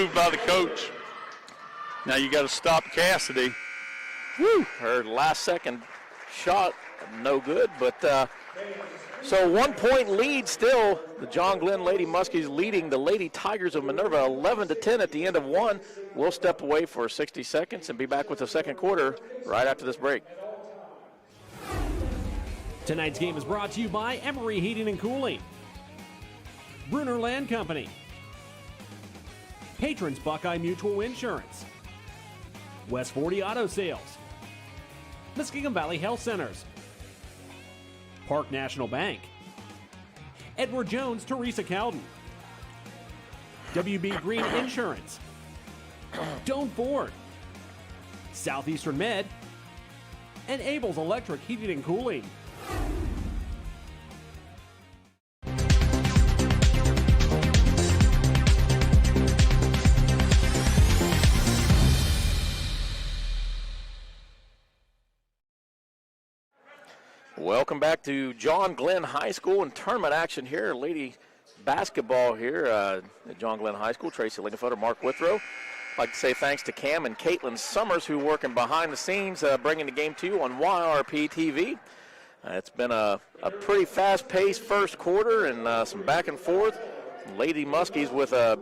move by the coach. Now you got to stop Cassidy. Woo! Her last-second shot, no good. But so 1 point lead still. The John Glenn Lady Muskies leading the Lady Tigers of Minerva 11-10 at the end of one. We'll step away for 60 seconds and be back with the second quarter right after this break. Tonight's game is brought to you by Emery Heating and Cooling, Bruner Land Company, Patrons Buckeye Mutual Insurance, West 40 Auto Sales, Muskingum Valley Health Centers, Park National Bank, Edward Jones, Teresa Cowden, WB Green Insurance, Doan Ford, Southeastern Med, and Abel's Electric Heating and Cooling. Welcome back to John Glenn High School and tournament action here. Lady basketball here at John Glenn High School. Tracy Lingenfelder, Mark Withrow. I'd like to say thanks to Cam and Caitlin Summers, who are working behind the scenes, bringing the game to you on YRP TV. It's been a pretty fast-paced first quarter and some back and forth. Lady Muskies with a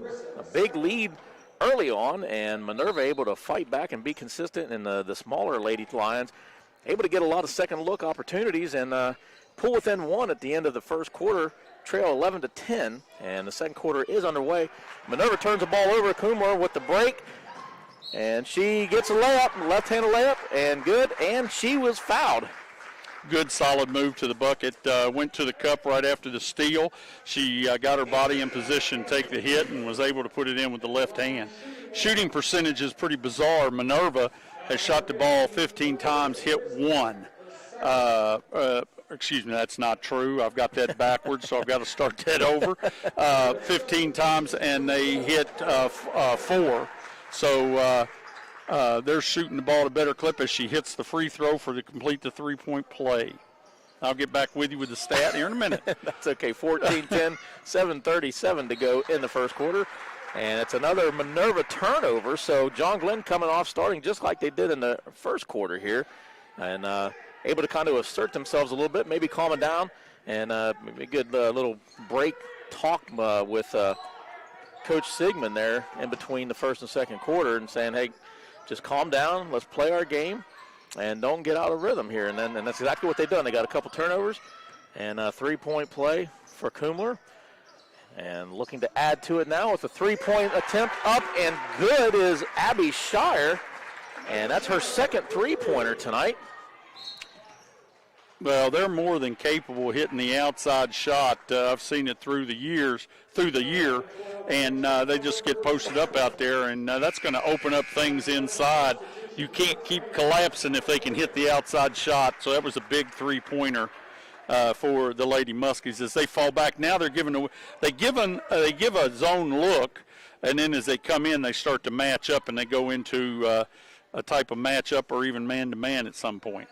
big lead early on, and Minerva able to fight back and be consistent, and the smaller Lady Lions able to get a lot of second-look opportunities and pull within one at the end of the first quarter, trail 11-10, and the second quarter is underway. Minerva turns the ball over to Kumar with the break, and she gets a layup, left-handed layup, and good, and she was fouled. Good solid move to the bucket. Went to the cup right after the steal. She got her body in position, take the hit, and was able to put it in with the left hand. Shooting percentage is pretty bizarre. Minerva has shot the ball 15 times, hit one. Excuse me, that's not true. I've got that backwards, so I've got to start that over. 15 times, and they hit four. So they're shooting the ball at a better clip as she hits the free throw to complete the three-point play. I'll get back with you with the stat here in a minute. That's okay. 14-10, 7:37 to go in the first quarter. And it's another Minerva turnover, so John Glenn coming off starting just like they did in the first quarter here, and able to kind of assert themselves a little bit, maybe calm it down, and maybe a good little break talk with Coach Sigmund there in between the first and second quarter and saying, hey, just calm down, let's play our game, and don't get out of rhythm here. And that's exactly what they've done. They got a couple turnovers and a three-point play for Kumler. And looking to add to it now with a three-point attempt up and good is Abby Shire. And that's her second three-pointer tonight. Well, they're more than capable of hitting the outside shot. I've seen it through the year, and they just get posted up out there, and that's going to open up things inside. You can't keep collapsing if they can hit the outside shot. So that was a big three-pointer for the Lady Muskies as they fall back. Now they give a zone look, and then as they come in, they start to match up, and they go into a type of matchup or even man-to-man at some point.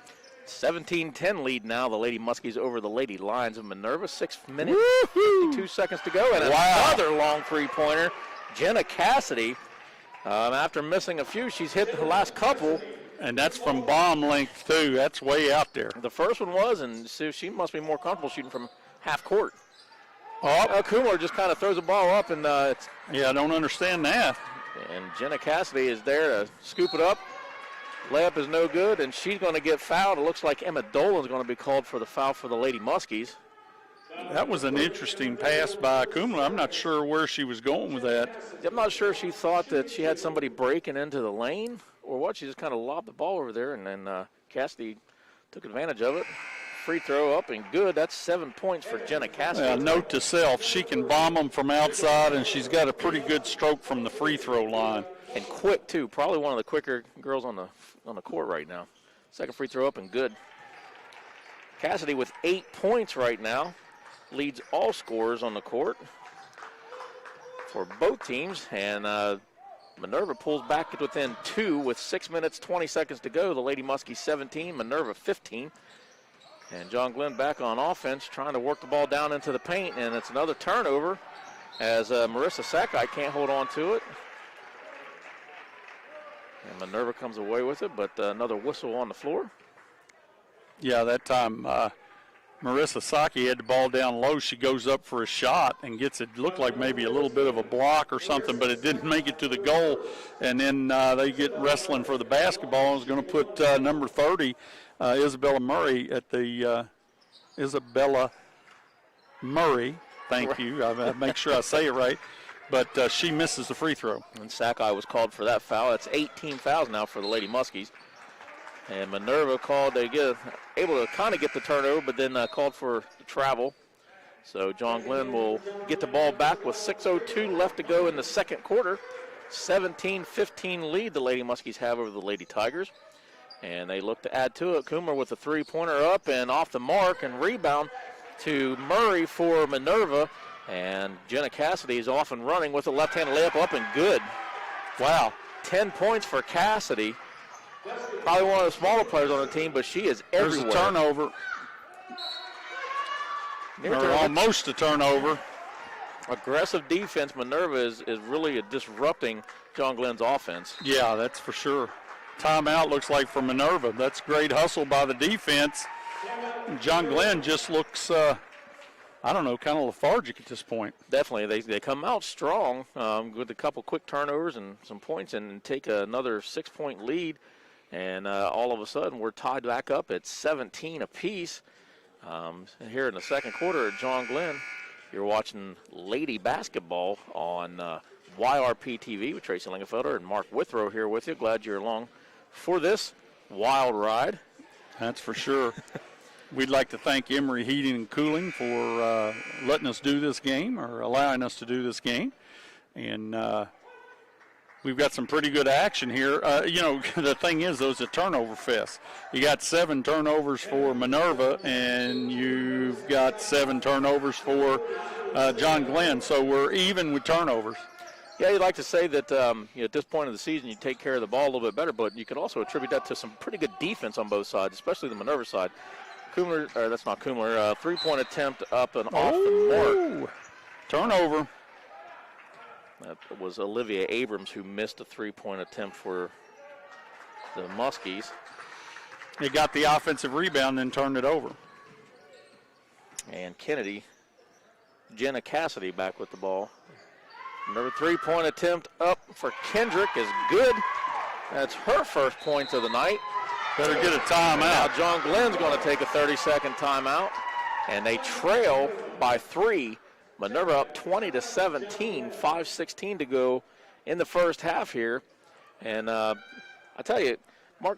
17-10 lead now, the Lady Muskies over the Lady Lions of Minerva. 6 minutes, 52 seconds to go, and another long three-pointer. Jenna Cassidy, after missing a few, she's hit the last couple. And that's from bomb length, too. That's way out there. The first one was, and so she must be more comfortable shooting from half court. Kumar just kind of throws the ball up, and it's... Yeah, I don't understand that. And Jenna Cassidy is there to scoop it up. Layup is no good, and she's going to get fouled. It looks like Emma Dolan's going to be called for the foul for the Lady Muskies. That was an interesting pass by Kumar. I'm not sure where she was going with that. I'm not sure if she thought that she had somebody breaking into the lane or what. She just kind of lobbed the ball over there, and then Cassidy took advantage of it. Free throw up and good. That's 7 points for Jenna Cassidy. Note to self, she can bomb them from outside, and she's got a pretty good stroke from the free throw line. And quick, too. Probably one of the quicker girls on the court right now. Second free throw up and good. Cassidy with 8 points right now. Leads all scorers on the court for both teams. And Minerva pulls back within 2 with 6 minutes, 20 seconds to go. The Lady Muskies 17, Minerva 15. And John Glenn back on offense, trying to work the ball down into the paint. And it's another turnover as Marissa Sakai can't hold on to it. And Minerva comes away with it, but another whistle on the floor. Yeah, that time Marissa Saki had the ball down low. She goes up for a shot and gets it. Looked like maybe a little bit of a block or something, but it didn't make it to the goal. And then they get wrestling for the basketball. I was going to put number 30, Isabella Murray, at the Isabella Murray. Thank you. I make sure I say it right. But she misses the free throw. And Sakai was called for that foul. That's 18 fouls now for the Lady Muskies. And Minerva called. They able to kind of get the turnover, but then called for the travel. So John Glenn will get the ball back with 6:02 left to go in the second quarter. 17-15 lead the Lady Muskies have over the Lady Tigers. And they look to add to it. Coomer with a three-pointer up and off the mark, and rebound to Murray for Minerva. And Jenna Cassidy is off and running with a left-handed layup up and good. Wow, 10 points for Cassidy. Probably one of the smaller players on the team, but she is everywhere. There's a turnover. Or almost a turnover. Aggressive defense. Minerva is really disrupting John Glenn's offense. Yeah, that's for sure. Timeout looks like for Minerva. That's great hustle by the defense. John Glenn just looks, I don't know, kind of lethargic at this point. Definitely. They come out strong with a couple quick turnovers and some points and take another 6-point lead. And all of a sudden, we're tied back up at 17 apiece. Here in the second quarter at John Glenn, you're watching Lady Basketball on YRP TV with Tracy Lingenfelder and Mark Withrow here with you. Glad you're along for this wild ride. That's for sure. We'd like to thank Emory Heating and Cooling for letting us do this game, or allowing us to do this game. And we've got some pretty good action here. The thing is, though, it's a turnover fest. You got 7 turnovers for Minerva, and you've got 7 turnovers for John Glenn. So we're even with turnovers. Yeah, you'd like to say that at this point of the season you take care of the ball a little bit better, but you could also attribute that to some pretty good defense on both sides, especially the Minerva side. That's not Kumler. 3-point attempt up and off the mark. Turnover. That was Olivia Abrams who missed a 3-point attempt for the Muskies. They got the offensive rebound and turned it over. And Jenna Cassidy back with the ball. Another 3-point attempt up for Kendrick is good. That's her first points of the night. Better get a timeout. Now John Glenn's going to take a 30-second timeout. And they trail by 3. Minerva up 20-17, 5:16 to go in the first half here. And I tell you,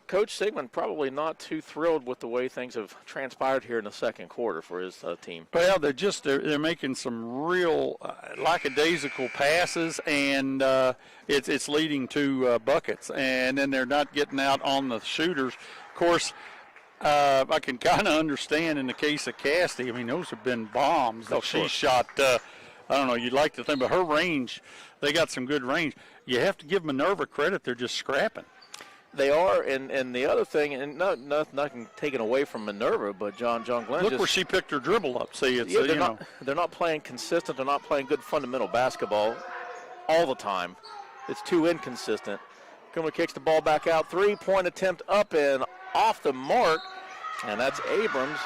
Coach Sigmund probably not too thrilled with the way things have transpired here in the second quarter for his team. Well, they're making some real lackadaisical passes, and it's leading to buckets. And then they're not getting out on the shooters. Of course, I can kind of understand in the case of Cassidy. I mean, those have been bombs that she shot. I don't know, you'd like to think, but her range, they got some good range. You have to give Minerva credit. They're just scrapping. They are, and the other thing, and nothing taken away from Minerva, but John Glenn. Look where she picked her dribble up. See, it's they're not playing consistent. They're not playing good fundamental basketball all the time. It's too inconsistent. Coomer kicks the ball back out. 3-point attempt up and off the mark, and that's Abrams.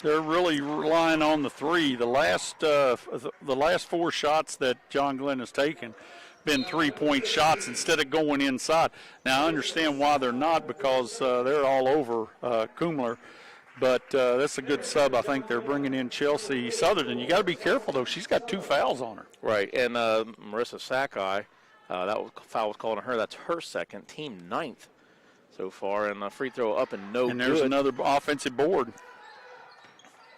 They're really relying on the 3. The last 4 shots that John Glenn has taken been 3-point shots instead of going inside. Now, I understand why they're not, because they're all over Kumler. But that's a good sub. I think they're bringing in Chelsea Southerton. You got to be careful, though. She's got 2 fouls on her. Right, and Marissa Sakai, foul was called on her. That's her second, team 9th so far. And a free throw up and no good. And there's another offensive board.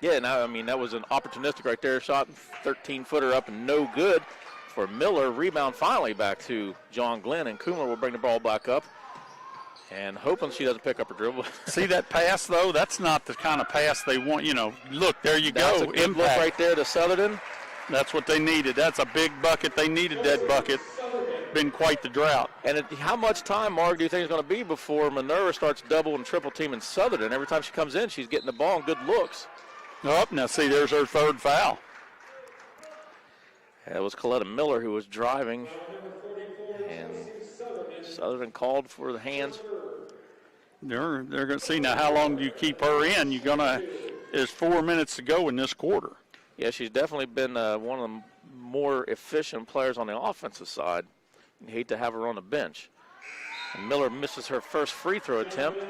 Yeah, that was an opportunistic right there. Shot 13-footer up and no good for Miller. Rebound finally back to John Glenn, and Kumler will bring the ball back up. And hoping she doesn't pick up her dribble. See that pass, though? That's not the kind of pass they want. Look, there you go. That's a good look right there to Southerton. That's what they needed. That's a big bucket. They needed that bucket. Been quite the drought. And how much time, Mark, do you think it's going to be before Minerva starts double and triple teaming Southerton? Every time she comes in, she's getting the ball and good looks. Now see, there's her 3rd foul. It was Coletta Miller who was driving, and Southern called for the hands. They're going to see now how long do you keep her in. There's 4 minutes to go in this quarter. Yeah, she's definitely been one of the more efficient players on the offensive side. You hate to have her on the bench. And Miller misses her first free throw attempt.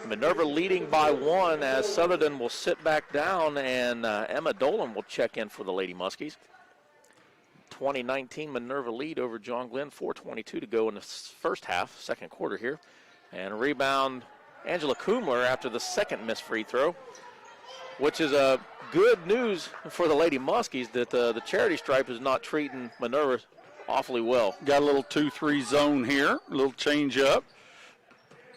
Minerva leading by 1 as Southerton will sit back down, and Emma Dolan will check in for the Lady Muskies. 2019 Minerva lead over John Glenn, 4:22 to go in the first half, second quarter here. And rebound, Angela Kumler after the second missed free throw, which is good news for the Lady Muskies that the charity stripe is not treating Minerva awfully well. Got a little 2-3 zone here, a little change up.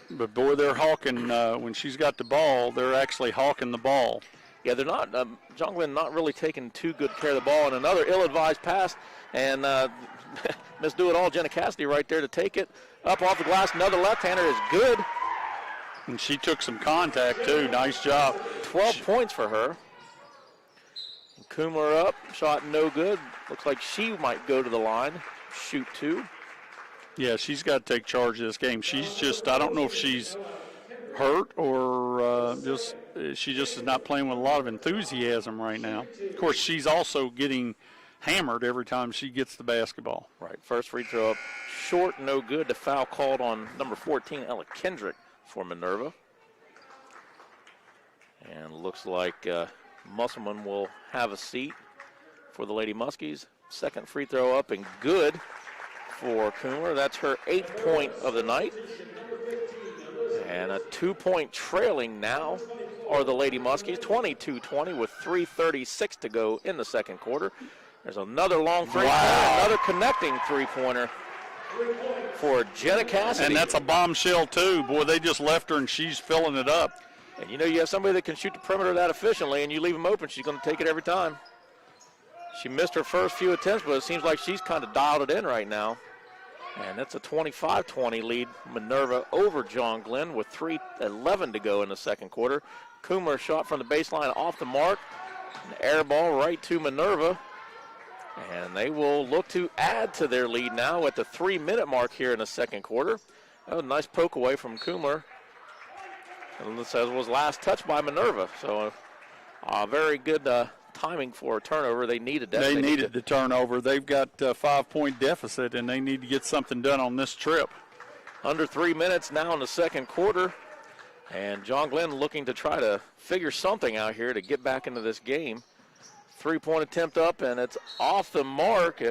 But, boy, they're hawking. When she's got the ball, they're actually hawking the ball. Yeah, they're not. John Glenn not really taking too good care of the ball. And another ill-advised pass. And Miss Do-It-All, Jenna Cassidy right there to take it. Up off the glass. Another left-hander is good. And she took some contact, too. Nice job. 12 points for her. And Kumler up. Shot no good. Looks like she might go to the line. Shoot 2. Yeah, she's got to take charge of this game. She's just, I don't know if she's hurt or she just is not playing with a lot of enthusiasm right now. Of course, she's also getting hammered every time she gets the basketball. Right, first free throw up short, no good. The foul called on number 14, Ella Kendrick for Minerva. And looks like Musselman will have a seat for the Lady Muskies. Second free throw up and good for Kumler. That's her 8th point of the night. And a 2-point trailing now are the Lady Muskies, 22-20 with 3:36 to go in the second quarter. There's another long three-pointer, another connecting three-pointer for Jenna Cassidy. And that's a bombshell, too. Boy, they just left her, and she's filling it up. And you know, you have somebody that can shoot the perimeter that efficiently, and you leave them open, she's going to take it every time. She missed her first few attempts, but it seems like she's kind of dialed it in right now. And that's a 25-20 lead, Minerva over John Glenn with 3:11 to go in the second quarter. Kumler shot from the baseline off the mark. An air ball right to Minerva. And they will look to add to their lead now at the 3-minute mark here in the second quarter. That was a nice poke away from Kumler. And this was last touched by Minerva. So very good timing for a turnover. They needed that. They needed the turnover. They've got a 5-point deficit, and they need to get something done on this trip. Under 3 minutes now in the second quarter. And John Glenn looking to try to figure something out here to get back into this game. 3-point attempt up, and it's off the mark.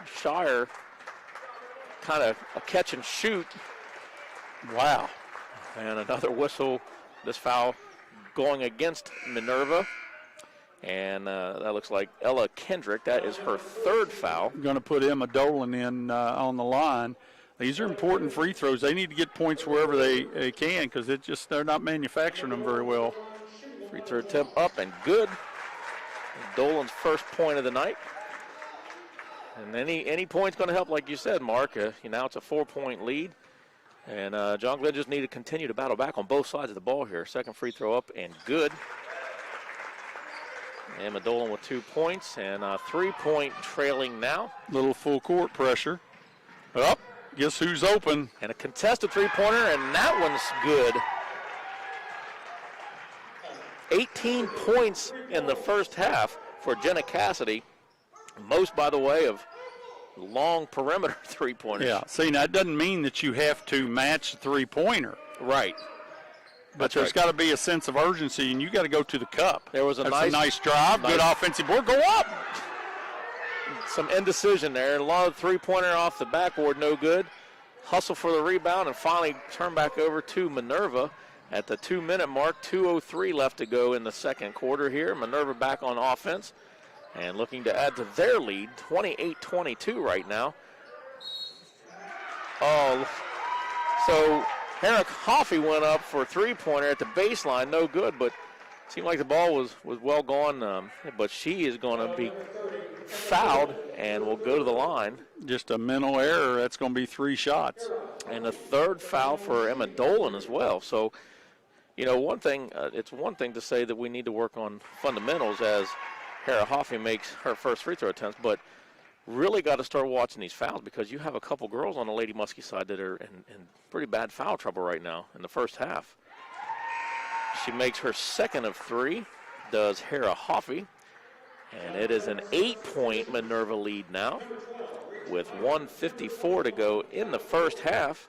Shire kind of a catch and shoot. Wow. And another whistle. This foul going against Minerva. And that looks like Ella Kendrick. That is her 3rd foul. Going to put Emma Dolan in on the line. These are important free throws. They need to get points wherever they can because they're not manufacturing them very well. Free throw attempt up and good. Dolan's first point of the night. And any point's going to help, like you said, Mark. Now it's a 4-point lead. And John Glenn just need to continue to battle back on both sides of the ball here. Second free throw up and good. Emma Dolan with 2 points and a 3-point trailing now. Little full court pressure. Up. Guess who's open? And a contested three-pointer, and that one's good. 18 points in the first half for Jenna Cassidy. Most, by the way, of long perimeter three-pointers. Yeah, see, now, that doesn't mean that you have to match the three-pointer. Right. But there's got to be a sense of urgency, and you got to go to the cup. There was a nice drive, good offensive board. Go up! Some indecision there. A lot of three-pointer off the backboard, no good. Hustle for the rebound, and finally turn back over to Minerva at the 2-minute mark. 2:03 left to go in the second quarter here. Minerva back on offense and looking to add to their lead, 28-22 right now. Oh, so Herrick Hoffey went up for a three-pointer at the baseline, no good, but seemed like the ball was well gone, but she is going to be fouled and will go to the line. Just a mental error. That's going to be 3 shots. And a 3rd foul for Emma Dolan as well. So, you know, it's one thing to say that we need to work on fundamentals as Hera Hoffey makes her first free throw attempt, but really got to start watching these fouls because you have a couple girls on the Lady Muskie side that are in pretty bad foul trouble right now in the first half. She makes her second of 3, does Hera Hoffey, and it is an 8-point Minerva lead now with 1:54 to go in the first half.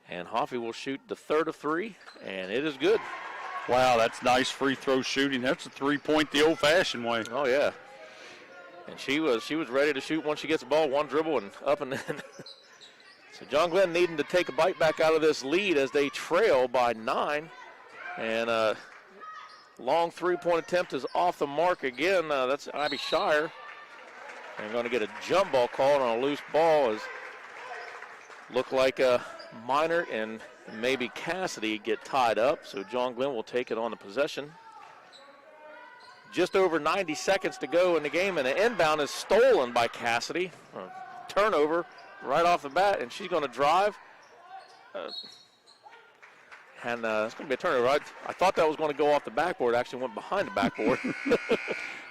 And Hoffey will shoot the third of 3, and it is good. Wow, that's nice free throw shooting. That's a 3-point the old-fashioned way. Oh, yeah. And she was ready to shoot once she gets the ball, one dribble and up and in. So John Glenn needing to take a bite back out of this lead as they trail by 9. And long 3-point attempt is off the mark again. That's Ivy Shire. And going to get a jump ball called on a loose ball. As look like Minor and maybe Cassidy get tied up. So John Glenn will take it on the possession. Just over 90 seconds to go in the game, and the inbound is stolen by Cassidy. Turnover right off the bat, and she's going to drive. And it's going to be a turnover. I thought that was going to go off the backboard. Actually went behind the backboard.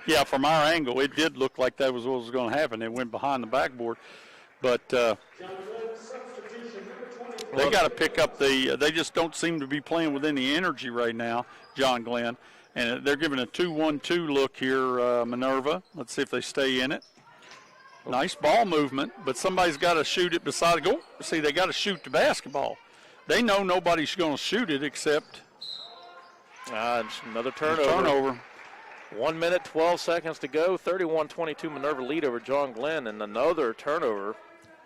Yeah, from our angle, it did look like that was what was going to happen. It went behind the backboard. But they got to pick up they just don't seem to be playing with any energy right now, John Glenn. And they're giving a 2-1-2 look here, Minerva. Let's see if they stay in it. Nice ball movement, but somebody's got to shoot it beside the goal. See, they got to shoot the basketball. They know nobody's going to shoot it except another turnover. 1 minute, 12 seconds to go. 31-22 Minerva lead over John Glenn, and another turnover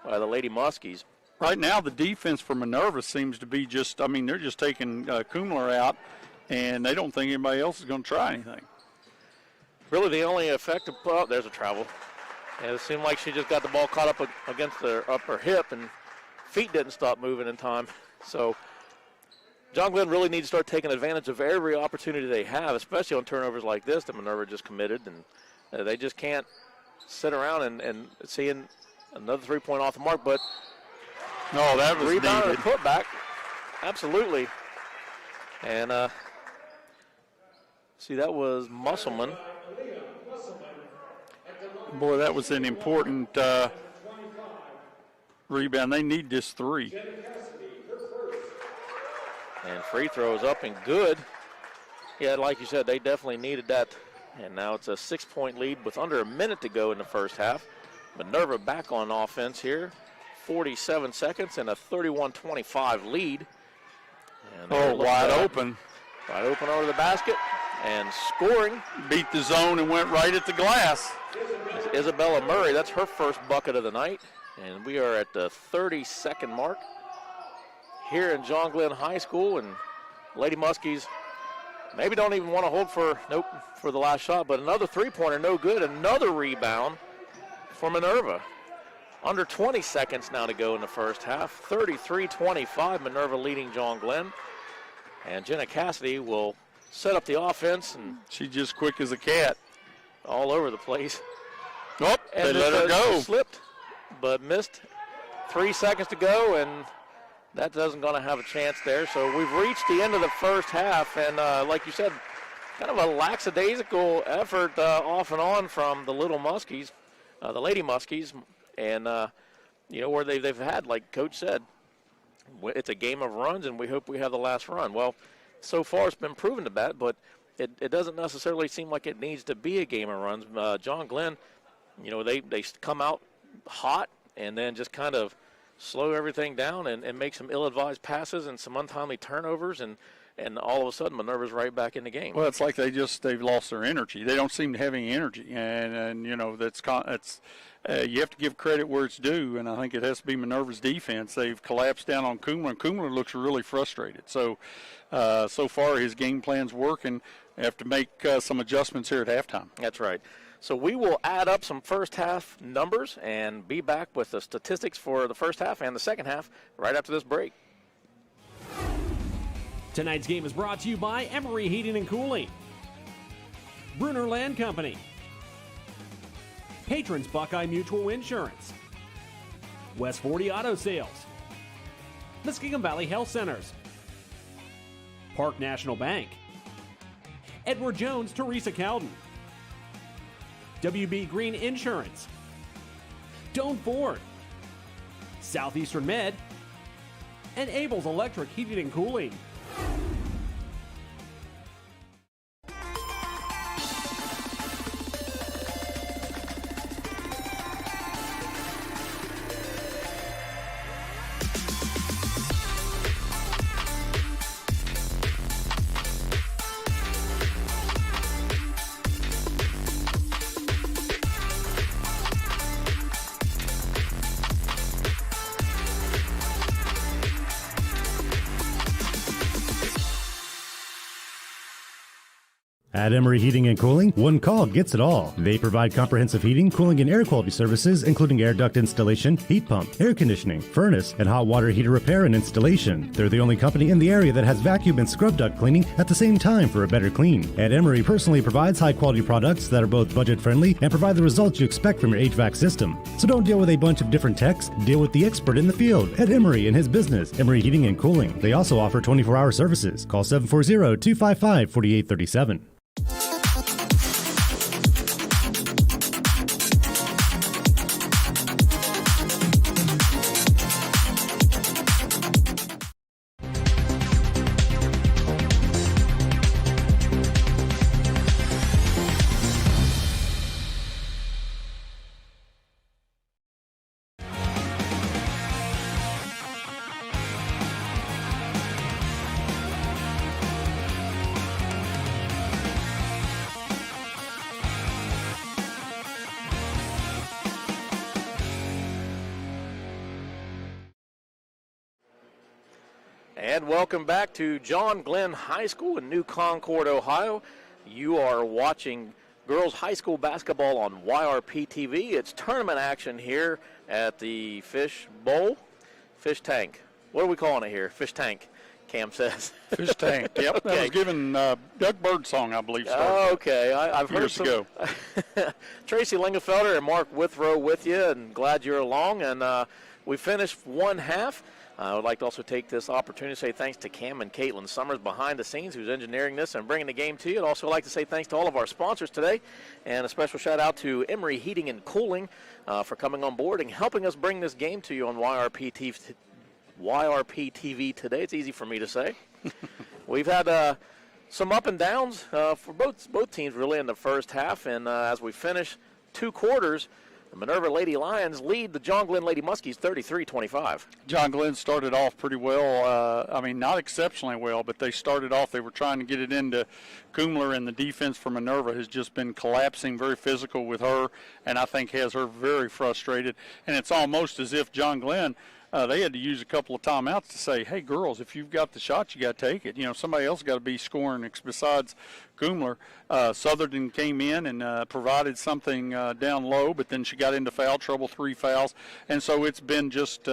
by the Lady Muskies. Right now, the defense for Minerva seems to be just, they're just taking Kumler out, and they don't think anybody else is going to try anything. Really, the only effective, there's a travel. And it seemed like she just got the ball caught up against her upper hip, and feet didn't stop moving in time. So John Glenn really needs to start taking advantage of every opportunity they have, especially on turnovers like this that Minerva just committed. And they just can't sit around and seeing another 3-point off the mark. But no, that was rebound needed. And putback, absolutely. And see, that was Musselman. Boy, that was an important rebound. They need this 3. And free throws up and good. Yeah, like you said, they definitely needed that. And now it's a 6-point lead with under a minute to go in the first half. Minerva back on offense here. 47 seconds and a 31-25 lead. And wide open. Wide open over the basket and scoring. Beat the zone and went right at the glass. Isabella Murray, that's her first bucket of the night. And we are at the 30-second mark here in John Glenn High School, and Lady Muskies maybe don't even want to hold for the last shot, but another 3-pointer, no good. Another rebound for Minerva. Under 20 seconds now to go in the first half. 33-25, Minerva leading John Glenn. And Jenna Cassidy will set up the offense. And she's just quick as a cat. All over the place. Oh, they let her go. Slipped, but missed. 3 seconds to go, and that doesn't going to have a chance there. So we've reached the end of the first half, and like you said, kind of a lackadaisical effort off and on from the Little Muskies, the Lady Muskies, and where they've had, like Coach said, it's a game of runs, and we hope we have the last run. Well, so far it's been proven to that, but it doesn't necessarily seem like it needs to be a game of runs. John Glenn, they come out hot and then just kind of slow everything down and make some ill-advised passes and some untimely turnovers, and all of a sudden Minerva's right back in the game. Well, it's like they've lost their energy. They don't seem to have any energy, and that's you have to give credit where it's due, and I think it has to be Minerva's defense. They've collapsed down on Kumler, and Kumler looks really frustrated. So far his game plan's working. They have to make some adjustments here at halftime. That's right. So we will add up some first half numbers and be back with the statistics for the first half and the second half right after this break. Tonight's game is brought to you by Emery Heating and Cooling, Bruner Land Company, Patrons Buckeye Mutual Insurance, West 40 Auto Sales, Muskingum Valley Health Centers, Park National Bank, Edward Jones, Teresa Cowden, WB Green Insurance, Doan Ford, Southeastern Med, and Abel's Electric Heating and Cooling. At Emery Heating and Cooling, one call gets it all. They provide comprehensive heating, cooling, and air quality services, including air duct installation, heat pump, air conditioning, furnace, and hot water heater repair and installation. They're the only company in the area that has vacuum and scrub duct cleaning at the same time for a better clean. At Emery personally provides high-quality products that are both budget-friendly and provide the results you expect from your HVAC system. So don't deal with a bunch of different techs, deal with the expert in the field at Emery and his business, Emery Heating and Cooling. They also offer 24-hour services. Call 740-255-4837. And welcome back to John Glenn High School in New Concord, Ohio. You are watching girls high school basketball on YRP TV. It's tournament action here at the Fish Tank. What are we calling it here? Fish Tank, Cam says. Fish Tank, yep. Okay. That was given Doug Birdsong, I believe, started. Oh, okay. I've heard years ago. Tracy Lingenfelder and Mark Withrow with you, and glad you're along. And we finished one half. I would like to also take this opportunity to say thanks to Cam and Caitlin Summers behind the scenes, who's engineering this and bringing the game to you. I'd also like to say thanks to all of our sponsors today, and a special shout out to Emery Heating and Cooling for coming on board and helping us bring this game to you on YRP TV today. It's easy for me to say. We've had some up and downs for both teams really in the first half, and as we finish two quarters, the Minerva Lady Lions lead the John Glenn Lady Muskies 33-25. John Glenn started off pretty well. Not exceptionally well, but they started off. They were trying to get it into Kumler, and the defense for Minerva has just been collapsing, very physical with her, and I think has her very frustrated. And it's almost as if John Glenn, they had to use a couple of timeouts to say, hey, girls, if you've got the shot, you got to take it. You know, somebody else got to be scoring besides Kumler. Southerton came in and provided something down low, but then she got into foul trouble, 3 fouls. And so it's been just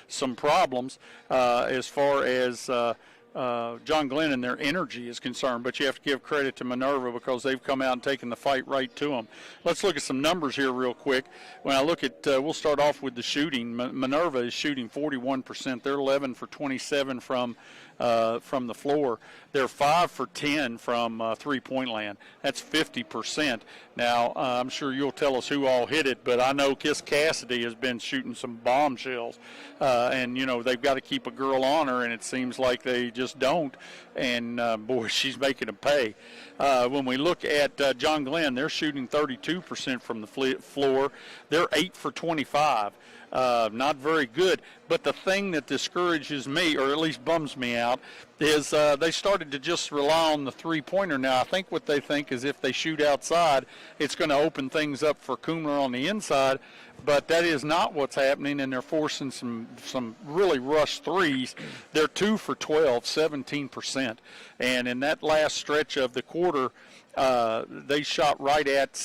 some problems as far as John Glenn and their energy is concerned, but you have to give credit to Minerva because they've come out and taken the fight right to them. Let's look at some numbers here real quick. When I look at, we'll start off with the shooting. Minerva is shooting 41%. They're 11 for 27 from the floor. They're 5 for 10 from three-point land. That's 50%. Now, I'm sure you'll tell us who all hit it, but I know Kiss Cassidy has been shooting some bombshells. And, you know, they've got to keep a girl on her, and it seems like they just don't. And, boy, she's making them pay. When we look at John Glenn, they're shooting 32% from the floor. They're 8 for 25. Not very good. But the thing that discourages me, or at least bums me out, is they started to just rely on the three-pointer. Now, I think what they think is if they shoot outside, it's going to open things up for Kumler on the inside. But that is not what's happening, and they're forcing some really rushed threes. They're 2 for 12, 17%. And in that last stretch of the quarter, they shot right at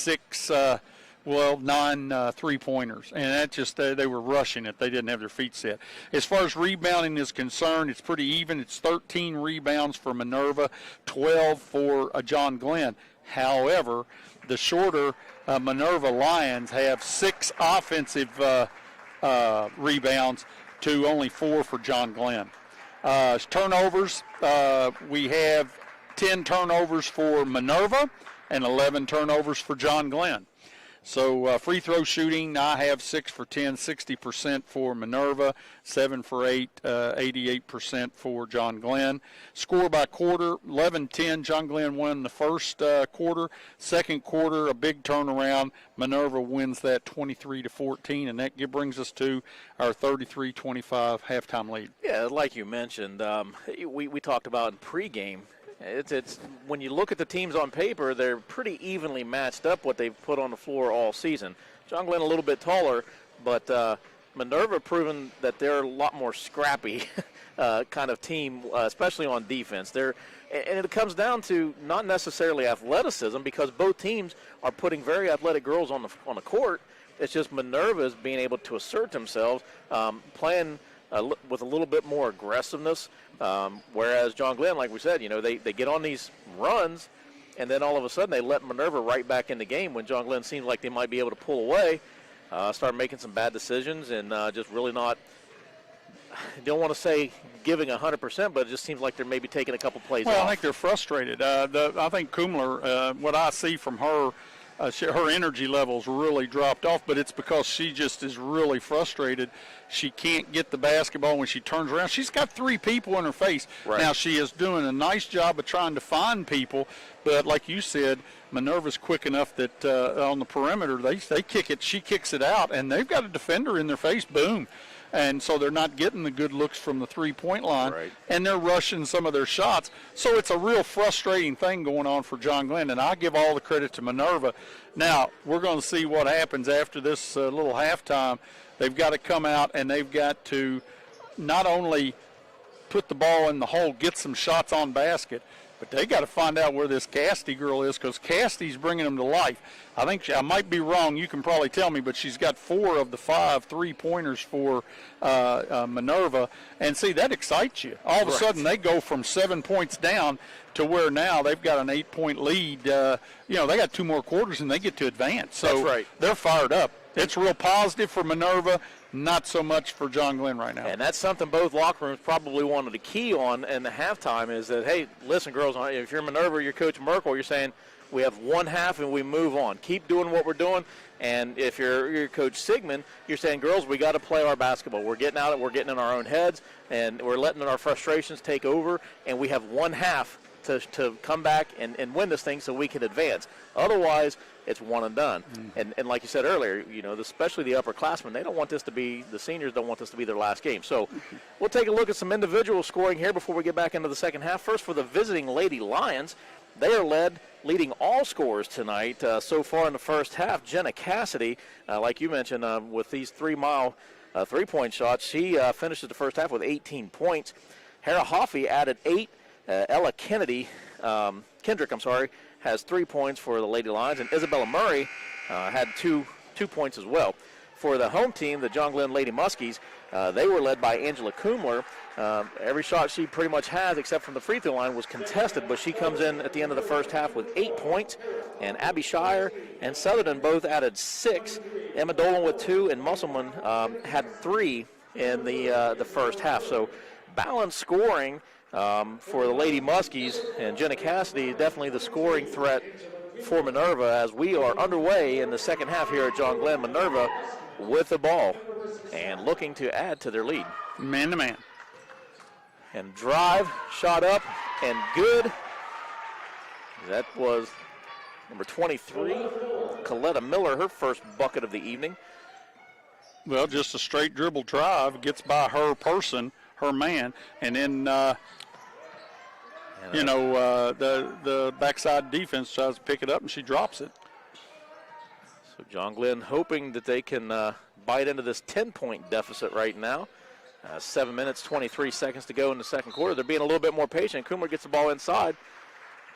9 three-pointers, and that just they were rushing it. They didn't have their feet set. As far as rebounding is concerned, it's pretty even. It's 13 rebounds for Minerva, 12 for John Glenn. However, the shorter Minerva Lions have 6 offensive rebounds to only 4 for John Glenn. Turnovers, we have 10 turnovers for Minerva and 11 turnovers for John Glenn. So free throw shooting, I have 6 for 10, 60% for Minerva, 7 for 8, 88% for John Glenn. Score by quarter, 11-10. John Glenn won the first quarter. Second quarter, a big turnaround. Minerva wins that 23-14, and that brings us to our 33-25 halftime lead. Yeah, like you mentioned, we talked about in pregame. It's when you look at the teams on paper, they're pretty evenly matched up what they've put on the floor all season. John Glenn a little bit taller, but Minerva proven that they're a lot more scrappy kind of team, especially on defense. And it comes down to not necessarily athleticism, because both teams are putting very athletic girls on the court. It's just Minerva's being able to assert themselves, playing with a little bit more aggressiveness, whereas John Glenn, like we said, they get on these runs, and then all of a sudden they let Minerva right back in the game when John Glenn seemed like they might be able to pull away, start making some bad decisions, and just really not, I don't want to say giving 100%, but it just seems like they're maybe taking a couple plays off. I think they're frustrated. I think Kumler, what I see from her, her energy levels really dropped off, but it's because she just is really frustrated. She can't get the basketball when she turns around. She's got 3 people in her face. Right. Now, she is doing a nice job of trying to find people, but like you said, Minerva's quick enough that on the perimeter, they kick it, she kicks it out, and they've got a defender in their face, boom. And so they're not getting the good looks from the three-point line, right, and they're rushing some of their shots. So it's a real frustrating thing going on for John Glenn, and I give all the credit to Minerva. Now, we're going to see what happens after this little halftime. They've got to come out, and they've got to not only put the ball in the hole, get some shots on basket, but they got to find out where this Cassidy girl is, because Cassidy's bringing them to life. I think I might be wrong. You can probably tell me, but she's got 4 of the 5 3-pointers for Minerva. And see, that excites you. All of a sudden, they go from 7 points down to where now they've got an 8-point lead. They got 2 more quarters and they get to advance. So that's right, they're fired up. It's real positive for Minerva, not so much for John Glenn right now. And that's something both locker rooms probably wanted to key on in the halftime, is that, hey, listen, girls, if you're Minerva, you're Coach Merkel, you're saying we have one half and we move on. Keep doing what we're doing. And if you're Coach Sigmund, you're saying, girls, we got to play our basketball. We're getting out, we're getting in our own heads, and we're letting our frustrations take over, and we have one half to come back and win this thing so we can advance. Otherwise, it's one and done. Mm-hmm. And like you said earlier, especially the upperclassmen, they don't want this to be, the seniors don't want this to be their last game. So we'll take a look at some individual scoring here before we get back into the second half. First, for the visiting Lady Lions, they are leading all scorers tonight so far in the first half. Jenna Cassidy, like you mentioned, with these 3-mile three-point shots, she finishes the first half with 18 points. Hera Hoffey added 8. Ella Kendrick, has 3 points for the Lady Lions, and Isabella Murray had two points as well. For the home team, the John Glenn Lady Muskies, they were led by Angela Kumler. Every shot she pretty much has, except from the free throw line, was contested, but she comes in at the end of the first half with 8 points. And Abby Shire and Southerton both added 6. Emma Dolan with 2, and Musselman had 3 in the first half. So balanced scoring for the Lady Muskies, and Jenna Cassidy definitely the scoring threat for Minerva as we are underway in the second half here at John Glenn. Minerva with the ball and looking to add to their lead. Man to man. And drive, shot up, and good. That was number 23, Coletta Miller, her first bucket of the evening. Well, just a straight dribble drive, gets by her person, her man, and then the backside defense tries to pick it up, and she drops it. So John Glenn hoping that they can bite into this 10-point deficit right now. 7 minutes, 23 seconds to go in the second quarter. They're being a little bit more patient. Kumler gets the ball inside,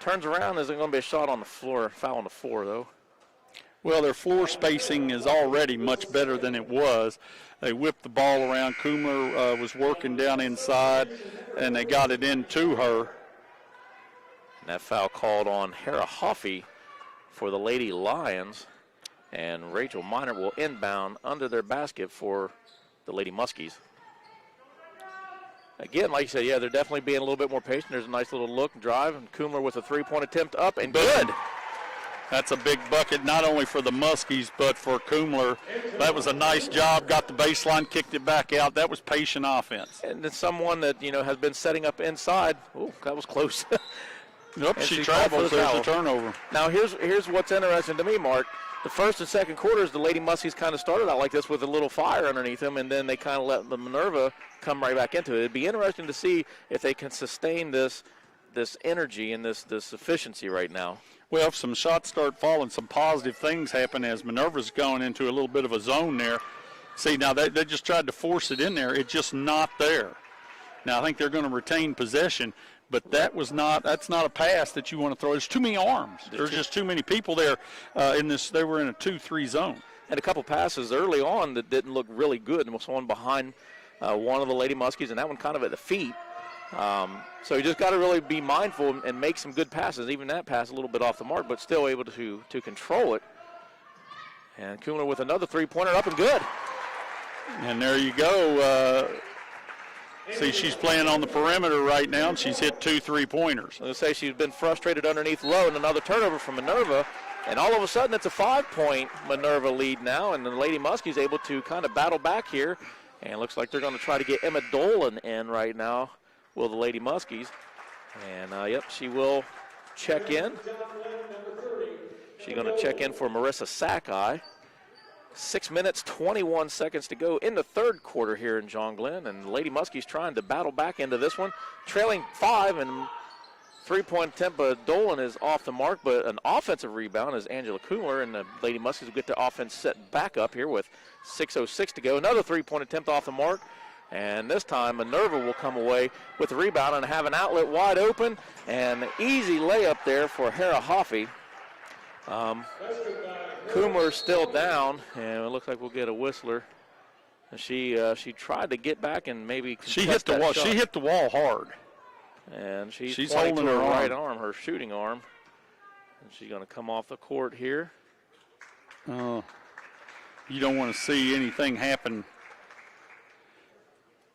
turns around. There's going to be a shot on the floor, foul on the floor, though. Well, their floor spacing is already much better than it was. They whipped the ball around. Kumler was working down inside, and they got it into her. And that foul called on Hera Hoffey for the Lady Lions. And Rachel Miner will inbound under their basket for the Lady Muskies. Again, like you said, they're definitely being a little bit more patient. There's a nice little look, drive, and Kumler with a 3-point attempt up, and good. That's a big bucket, not only for the Muskies, but for Kumler. That was a nice job. Got the baseline, kicked it back out. That was patient offense. And then someone that, has been setting up inside. Oh, that was close. Nope, And she travels. travels. There's a turnover. Now, here's what's interesting to me, Mark. The first and second quarters, the Lady Muskies kind of started out like this with a little fire underneath them, and then they kind of let the Minerva come right back into it. It'd be interesting to see if they can sustain this energy and this efficiency right now. Well, if some shots start falling, some positive things happen as Minerva's going into a little bit of a zone there. See, now they just tried to force it in there. It's just not there. Now, I think they're going to retain possession, but that's not a pass that you want to throw. There's too many arms. There's just too many people there in this. They were in a 2-3 zone. And a couple passes early on that didn't look really good, and was one behind one of the Lady Muskies, and that one kind of at the feet. So you just got to really be mindful and make some good passes. Even that pass a little bit off the mark, but still able to control it. And Kumler with another three-pointer up and good. And there you go. See, she's playing on the perimeter right now, and she's hit 2 3-pointers. I was going to say she's been frustrated underneath low, and another turnover from Minerva. And all of a sudden, it's a 5-point Minerva lead now, and the Lady Muskies able to kind of battle back here. And it looks like they're going to try to get Emma Dolan in right now, will the Lady Muskies. And, yep, she will check in. She's going to check in for Marissa Sackeye. 6 minutes, 21 seconds to go in the third quarter here in John Glenn. And the Lady Muskies trying to battle back into this one. Trailing 5, and three-point attempt, but Dolan is off the mark. But an offensive rebound is Angela Kumler, and the Lady Muskies will get the offense set back up here with 6:06 to go. Another three-point attempt off the mark. And this time, Minerva will come away with the rebound and have an outlet wide open. And easy layup there for Hera Hoffey. Kumler still down, and it looks like we'll get a whistler. And she tried to get back and maybe she hit the wall. Shot. She hit the wall hard. And she's holding her right arm, her shooting arm. And she's going to come off the court here. You don't want to see anything happen.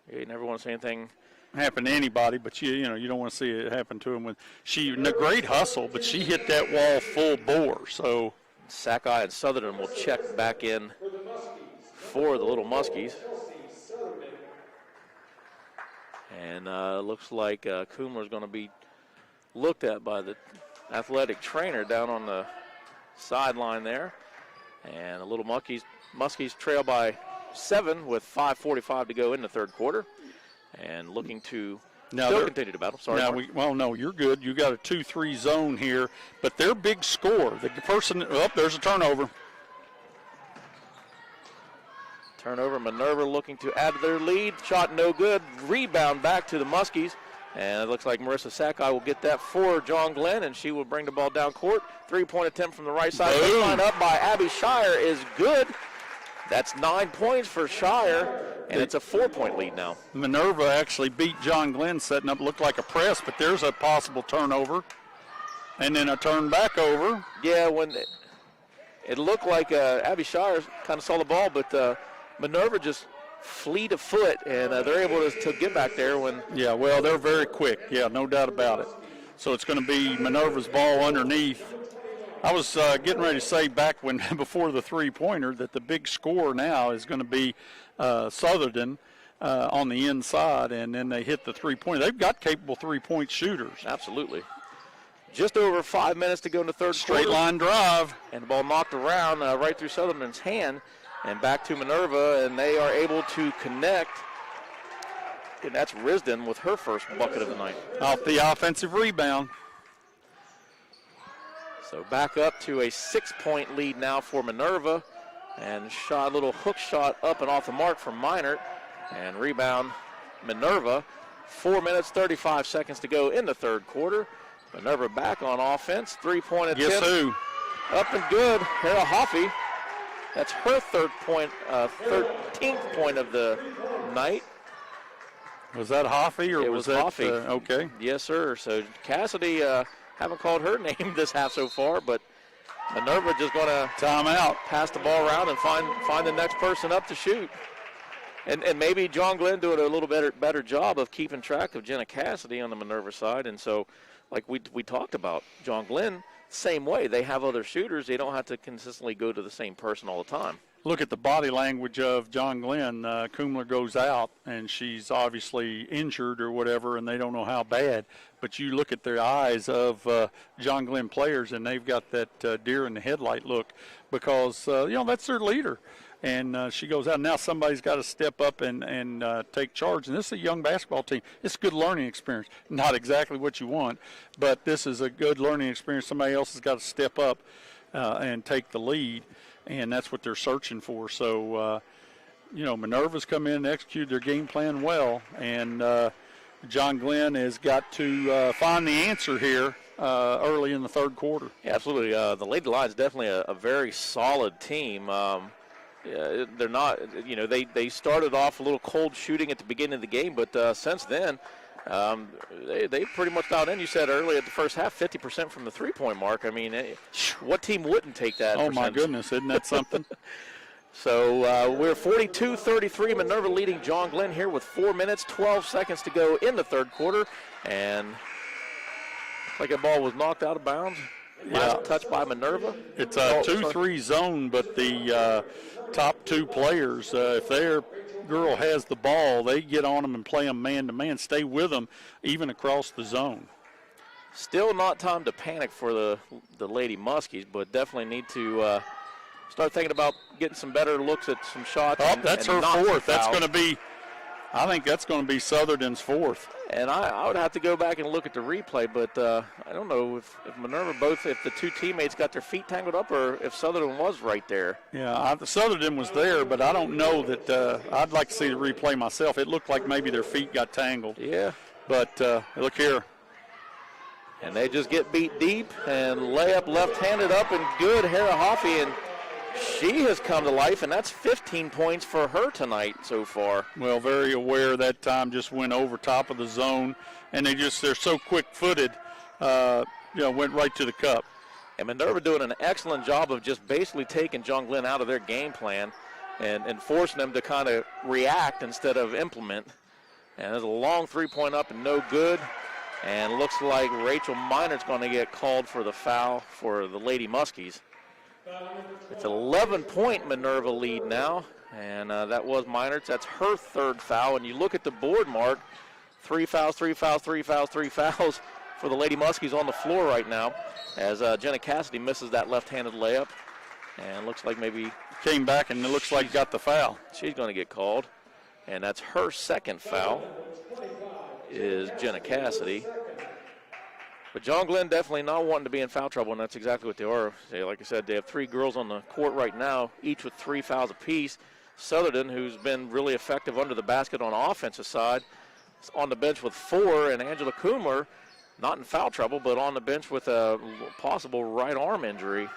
Yeah, you never want to see anything happen to anybody, but you don't want to see it happen to him. A great hustle, but she hit that wall full bore. So Sackeye and Sutherland will check back in for the Little Muskies. And looks like Kumler's going to be looked at by the athletic trainer down on the sideline there. And the Little Muskies trail by 7 with 5:45 to go in the third quarter. And looking to still continue to battle. Sorry. No, you're good. You got a 2-3 zone here, but their big score, the person, there's a turnover. Turnover, Minerva looking to add to their lead. Shot no good. Rebound back to the Muskies. And it looks like Marissa Sackeye will get that for John Glenn, and she will bring the ball down court. 3-point attempt from the right side. Line up by Abby Shire is good. That's 9 points for Shire, and it's a 4-point lead now. Minerva actually beat John Glenn, setting up, looked like a press, but there's a possible turnover. And then a turn back over. Yeah, when it looked like Abby Shire kind of saw the ball, but Minerva just fleet of foot, and they're able to get back there when. Yeah, well, they're very quick. Yeah, no doubt about it. So it's going to be Minerva's ball underneath. I was getting ready to say back before the three-pointer that the big score now is going to be Sutherland on the inside, and then they hit the three-pointer. They've got capable three-point shooters. Absolutely. Just over 5 minutes to go in the third quarter. Straight line drive. And the ball knocked around right through Sutherland's hand and back to Minerva, and they are able to connect. And that's Risden with her first bucket of the night. Off the offensive rebound. So back up to a 6-point lead now for Minerva. And a little hook shot up and off the mark from Minert. And rebound Minerva. 4 minutes, 35 seconds to go in the third quarter. Minerva back on offense. 3-point attempt. Guess who? Up and good. Hera Hoffey. That's her 13th point of the night. Was that Hoffey or was that Hoffey? Okay. Yes, sir. So Cassidy, haven't called her name this half so far, but Minerva just going to timeout, pass the ball around and find the next person up to shoot. And maybe John Glenn doing a little better job of keeping track of Jenna Cassidy on the Minerva side. And so, like we talked about, John Glenn same way. They have other shooters. They don't have to consistently go to the same person all the time. Look at the body language of John Glenn. Kumler goes out, and she's obviously injured or whatever, and they don't know how bad. But you look at the eyes of John Glenn players, and they've got that deer in the headlight look because, that's their leader. And she goes out. Now somebody's got to step up and take charge. And this is a young basketball team. It's a good learning experience. Not exactly what you want, but this is a good learning experience. Somebody else has got to step up and take the lead. And that's what they're searching for. So, Minerva's come in and executed their game plan well. And John Glenn has got to find the answer here early in the third quarter. Yeah, absolutely. The Lady Lions definitely a very solid team. They're not, they started off a little cold shooting at the beginning of the game, but since then, they pretty much dialed in. You said earlier at the first half, 50% from the three-point mark. I mean, what team wouldn't take that? Oh, my goodness. Isn't that something? So we're 42-33. Minerva leading John Glenn here with 4 minutes, 12 seconds to go in the third quarter. And looks like that ball was knocked out of bounds. Last touch by Minerva. It's a 2-3 zone, but the top two players, if their girl has the ball, they get on them and play them man-to-man, stay with them even across the zone. Still not time to panic for the Lady Muskies, but definitely need to start thinking about getting some better looks at some shots. Oh, that's her fourth. That's going to be, I think that's going to be Southerton's fourth. And I would have to go back and look at the replay, but I don't know if Minerva if the two teammates got their feet tangled up or if Southerton was right there. Yeah, Southerton was there, but I don't know that I'd like to see the replay myself. It looked like maybe their feet got tangled. Yeah. But look here. And they just get beat deep and layup left-handed up and good. Hera Hoffey, and she has come to life, and that's 15 points for her tonight so far. Well, very aware that time, just went over top of the zone, and they're so quick-footed, went right to the cup. And Minerva doing an excellent job of just basically taking John Glenn out of their game plan and forcing them to kind of react instead of implement. And there's a long three-point up and no good. And looks like Rachel Miner's going to get called for the foul for the Lady Muskies. It's an 11-point Minerva lead now, and that was Miner's. That's her third foul. And you look at the board, Mark, 3 fouls for the Lady Muskies on the floor right now as Jenna Cassidy misses that left-handed layup. And looks like maybe came back and it looks like got the foul. She's going to get called. And that's her second foul is Jenna Cassidy. But John Glenn definitely not wanting to be in foul trouble, and that's exactly what they are. Like I said, they have three girls on the court right now, each with 3 fouls apiece. Southerton, who's been really effective under the basket on the offensive side, is on the bench with 4, and Angela Kumler, not in foul trouble, but on the bench with a possible right arm injury.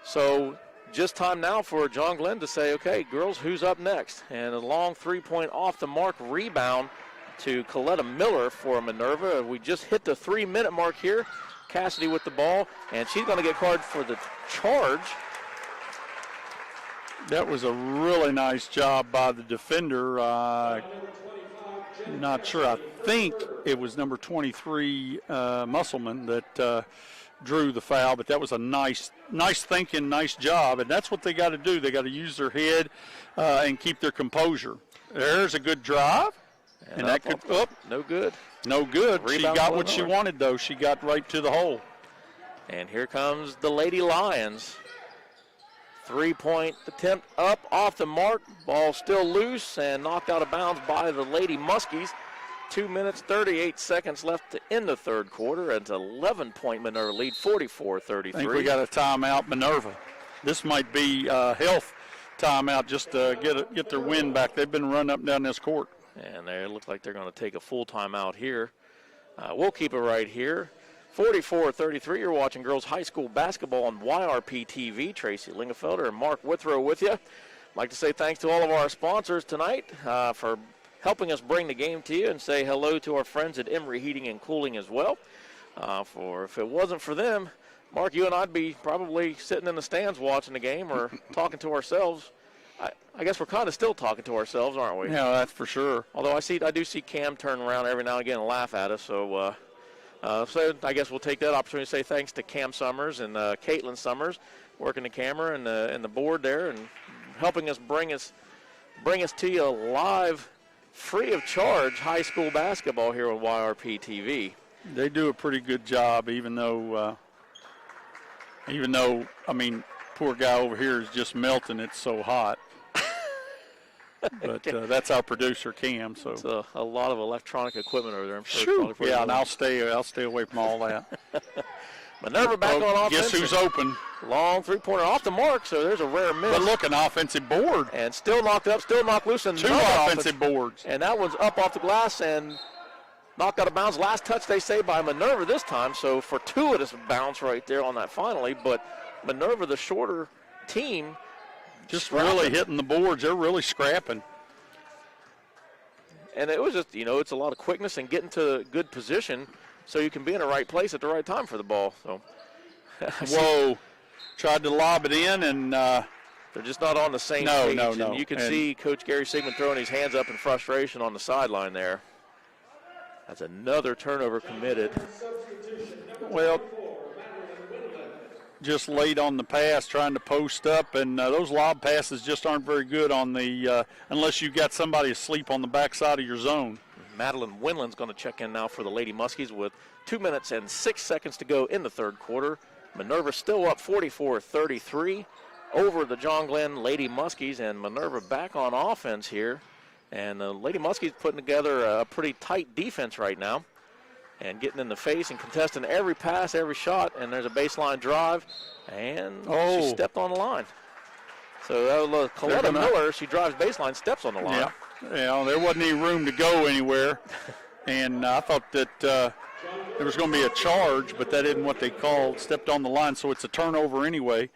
So just time now for John Glenn to say, okay, girls, who's up next? And a long three-point off-the-mark rebound to Coletta Miller for Minerva. We just hit the 3-minute mark here. Cassidy with the ball, and she's going to get carded for the charge. That was a really nice job by the defender. Not sure. I think it was number 23, Musselman, that drew the foul, but that was a nice thinking, nice job, and that's what they got to do. They got to use their head and keep their composure. There's a good drive. And that could, no good. No good. Rebound, she got what she wanted, though. She got right to the hole. And here comes the Lady Lions. 3-point attempt up off the mark. Ball still loose and knocked out of bounds by the Lady Muskies. 2 minutes, 38 seconds left to end the third quarter. And it's an 11-point Minerva lead, 44-33. I think we got a timeout, Minerva. This might be health timeout just to get their wind back. They've been running up and down this court. And they look like they're going to take a full timeout here. We'll keep it right here. 44-33, you're watching girls high school basketball on YRP TV. Tracy Lingefelder and Mark Withrow with you. I'd like to say thanks to all of our sponsors tonight for helping us bring the game to you, and say hello to our friends at Emery Heating and Cooling as well. If it wasn't for them, Mark, you and I'd be probably sitting in the stands watching the game or talking to ourselves. I guess we're kind of still talking to ourselves, aren't we? Yeah, that's for sure. Although I do see Cam turn around every now and again and laugh at us, so So I guess we'll take that opportunity to say thanks to Cam Summers and Caitlin Summers working the camera and the board there and helping us bring us to you live, free of charge, high school basketball here on YRP TV. They do a pretty good job, even though I mean, poor guy over here is just melting. It's so hot. But that's our producer, Cam. So it's a lot of electronic equipment over there. Sure. Yeah, and I'll stay away from all that. Minerva back on offense. Guess who's open? Long three-pointer off the mark, so there's a rare miss. But look, an offensive board. And still knocked up, still knocked loose. And two offensive boards. And that one's up off the glass and knocked out of bounds. Last touch, they say, by Minerva this time. So fortuitous bounce right there on that finally. But Minerva, the shorter team, just really hitting the boards. They're really scrapping. And it was just, it's a lot of quickness and getting to a good position so you can be in the right place at the right time for the ball. So, whoa. Tried to lob it in, and they're just not on the same page. No. And you can see Coach Gary Sigmund throwing his hands up in frustration on the sideline there. That's another turnover committed. Well, just late on the pass, trying to post up, and those lob passes just aren't very good on the unless you got somebody asleep on the backside of your zone. Madeline Winland's going to check in now for the Lady Muskies with 2 minutes and 6 seconds to go in the third quarter. Minerva still up 44-33 over the John Glenn Lady Muskies, and Minerva back on offense here. And the Lady Muskies putting together a pretty tight defense right now and getting in the face and contesting every pass, every shot. And there's a baseline drive, and she stepped on the line. So that was Coletta Miller. She drives baseline, steps on the line. Yeah, there wasn't any room to go anywhere. And I thought that there was going to be a charge, but that isn't what they called. Stepped on the line, so it's a turnover anyway.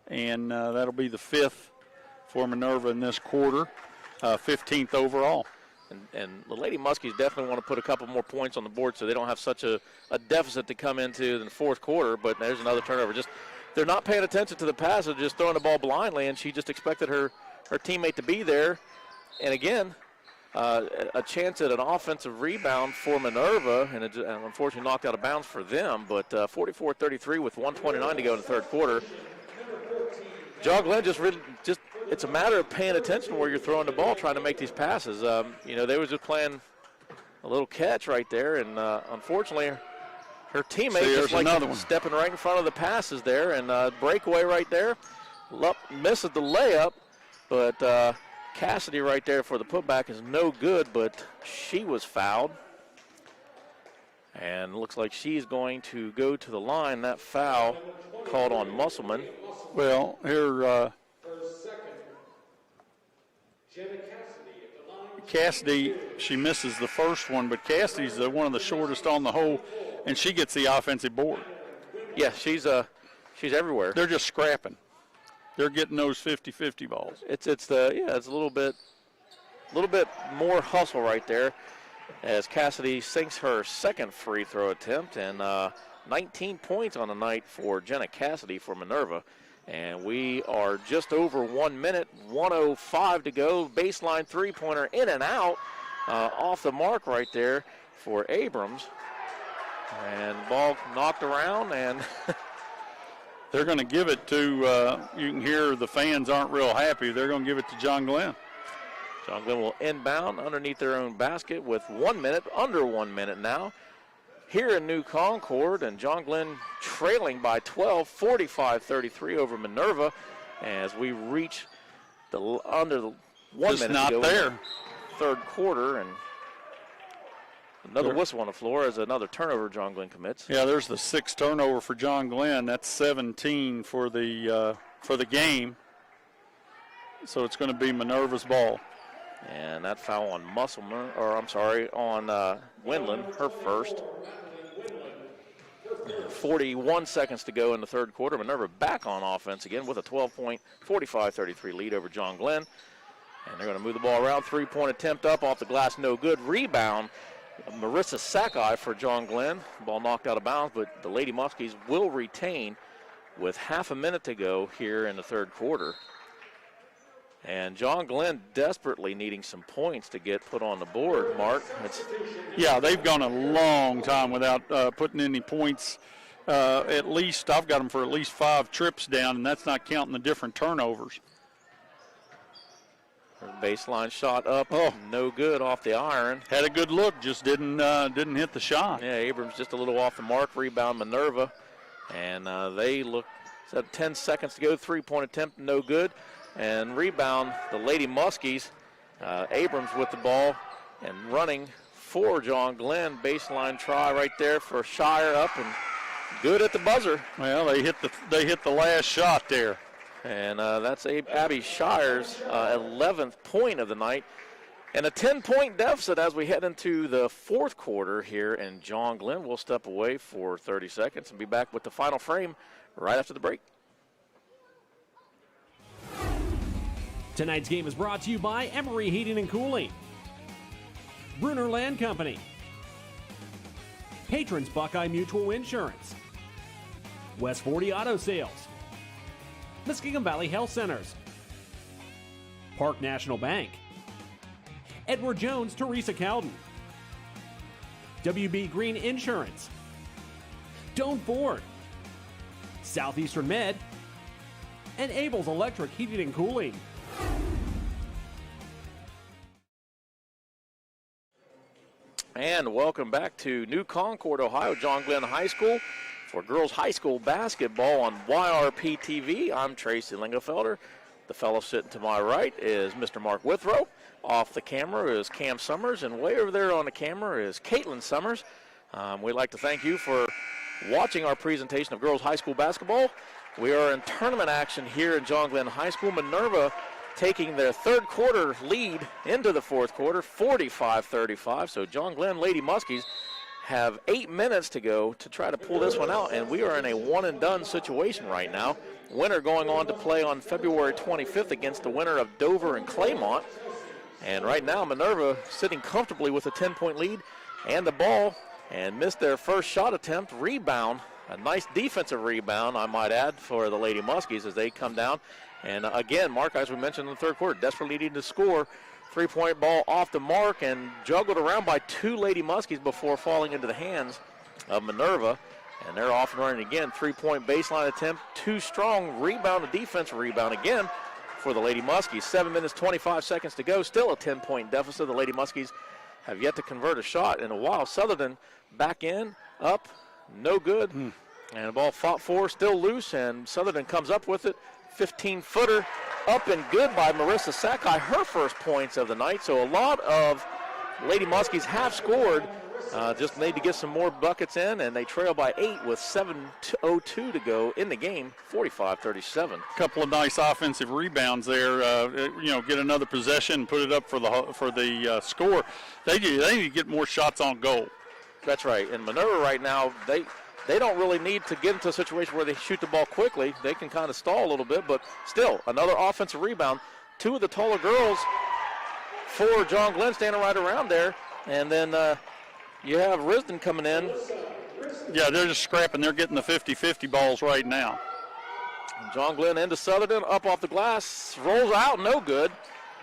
And that'll be the 5th for Minerva in this quarter, 15th overall. And the Lady Muskies definitely want to put a couple more points on the board so they don't have such a deficit to come into in the fourth quarter. But there's another turnover. Just they're not paying attention to the pass. They're just throwing the ball blindly, and she just expected her teammate to be there. And again, a chance at an offensive rebound for Minerva, and unfortunately knocked out of bounds for them. But 44-33 with 1:29 to go in the third quarter. John Glenn just it's a matter of paying attention where you're throwing the ball, trying to make these passes. They was just playing a little catch right there, and unfortunately, her teammate just stepping right in front of the passes there, and breakaway right there. Misses the layup, but Cassidy right there for the putback is no good, but she was fouled. And looks like she's going to go to the line. That foul called on Musselman. Well, here, Cassidy, she misses the first one, but Cassidy's one of the shortest on the hole, and she gets the offensive board. Yeah, she's everywhere. They're just scrapping. They're getting those 50-50 balls. It's a little bit more hustle right there as Cassidy sinks her second free throw attempt, and 19 points on the night for Jenna Cassidy for Minerva. And we are just over 1 minute, 1:05 to go. Baseline three-pointer in and out, off the mark right there for Abrams. And ball knocked around, and they're going to give it to, you can hear the fans aren't real happy. They're going to give it to John Glenn. John Glenn will inbound underneath their own basket with 1 minute, under 1 minute now. Here in New Concord, and John Glenn trailing by 12, 45-33 over Minerva as we reach under the 1 minute not to go there. In the third quarter, and another whistle on the floor as another turnover John Glenn commits. Yeah, there's the 6th turnover for John Glenn. That's 17 for the game. So it's going to be Minerva's ball. And that foul on on Winland, her first. 41 seconds to go in the third quarter. Minerva back on offense again with a 12-point, 45-33 lead over John Glenn. And they're going to move the ball around. Three-point attempt up off the glass, no good. Rebound, Marissa Sackeye for John Glenn. Ball knocked out of bounds, but the Lady Muskies will retain with half a minute to go here in the third quarter. And John Glenn desperately needing some points to get put on the board, Mark. Yeah, they've gone a long time without putting any points. At least I've got them for at least 5 trips down, and that's not counting the different turnovers. Baseline shot up, no good off the iron. Had a good look, just didn't hit the shot. Yeah, Abrams just a little off the mark. Rebound Minerva, and they look. 10 seconds to go. 3-point attempt, no good. And rebound the Lady Muskies. Abrams with the ball and running for John Glenn. Baseline try right there for Shire, up and good at the buzzer. Well, they hit the last shot there. And that's Abby Shire's 11th point of the night. And a 10-point deficit as we head into the fourth quarter here. And John Glenn will step away for 30 seconds and be back with the final frame right after the break. Tonight's game is brought to you by Emery Heating and Cooling, Bruner Land Company, Patrons Buckeye Mutual Insurance, West 40 Auto Sales, Muskingum Valley Health Centers, Park National Bank, Edward Jones, Teresa Cowden, WB Green Insurance, Doan Ford, Southeastern Med, and Abel's Electric Heating and Cooling. And welcome back to New Concord, Ohio, John Glenn High School for girls high school basketball on YRP TV. I'm Tracy Lingefelder. The fellow sitting to my right is Mr. Mark Withrow. Off the camera is Cam Summers, and way over there on the camera is Caitlin Summers. We'd like to thank you for watching our presentation of girls high school basketball. We are in tournament action here in John Glenn High School. Minerva taking their third quarter lead into the fourth quarter, 45-35. So John Glenn Lady Muskies have 8 minutes to go to try to pull this one out, and we are in a one-and-done situation right now. Winner going on to play on February 25th against the winner of Dover and Claymont. And right now Minerva sitting comfortably with a 10-point lead and the ball, and missed their first shot attempt. Rebound, a nice defensive rebound, I might add, for the Lady Muskies as they come down. And again, Mark, as we mentioned in the third quarter, desperately needing to score. 3-point ball off the mark and juggled around by 2 Lady Muskies before falling into the hands of Minerva. And they're off and running again. 3-point baseline attempt, too strong. Rebound, a defensive rebound again for the Lady Muskies. 7 minutes, 25 seconds to go. Still a 10-point deficit. The Lady Muskies have yet to convert a shot in a while. Sutherland back in, up, no good. And the ball fought for, still loose, and Sutherland comes up with it. 15-footer up and good by Marissa Sakai, her first points of the night. So a lot of Lady Muskies have scored. Just need to get some more buckets in, and they trail by 8 with 7:02 to go in the game, 45-37. A couple of nice offensive rebounds there. Get another possession, put it up for the score. They need to get more shots on goal. That's right. And Minerva right now, they don't really need to get into a situation where they shoot the ball quickly. They can kind of stall a little bit, but still, another offensive rebound. 2 of the taller girls for John Glenn standing right around there. And then you have Risden coming in. Yeah, they're just scrapping. They're getting the 50-50 balls right now. John Glenn into Sutherland, up off the glass, rolls out, no good.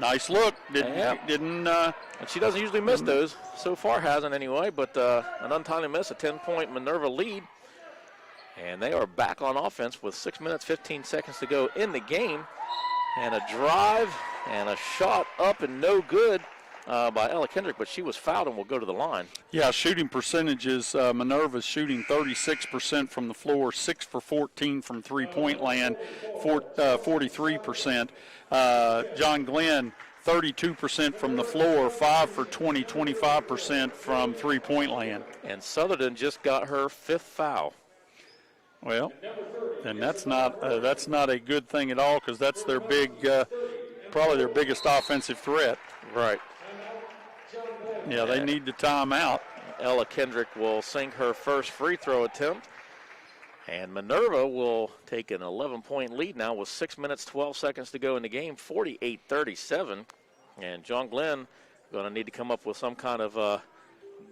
Nice look. And she doesn't usually miss those. So far hasn't anyway, but an untimely miss, a 10-point Minerva lead. And they are back on offense with 6 minutes, 15 seconds to go in the game. And a drive and a shot up and no good by Ella Kendrick, but she was fouled and will go to the line. Yeah, shooting percentages, Minerva's shooting 36% from the floor, 6 for 14 from three-point land, 43%. John Glenn, 32% from the floor, 5 for 20, 25% from three-point land. And Sutherland just got her 5th foul. Well, and that's not a good thing at all, because that's their probably their biggest offensive threat. Right. Yeah, they need to time out. Ella Kendrick will sink her first free throw attempt. And Minerva will take an 11-point lead now with 6 minutes, 12 seconds to go in the game, 48-37. And John Glenn going to need to come up with some kind of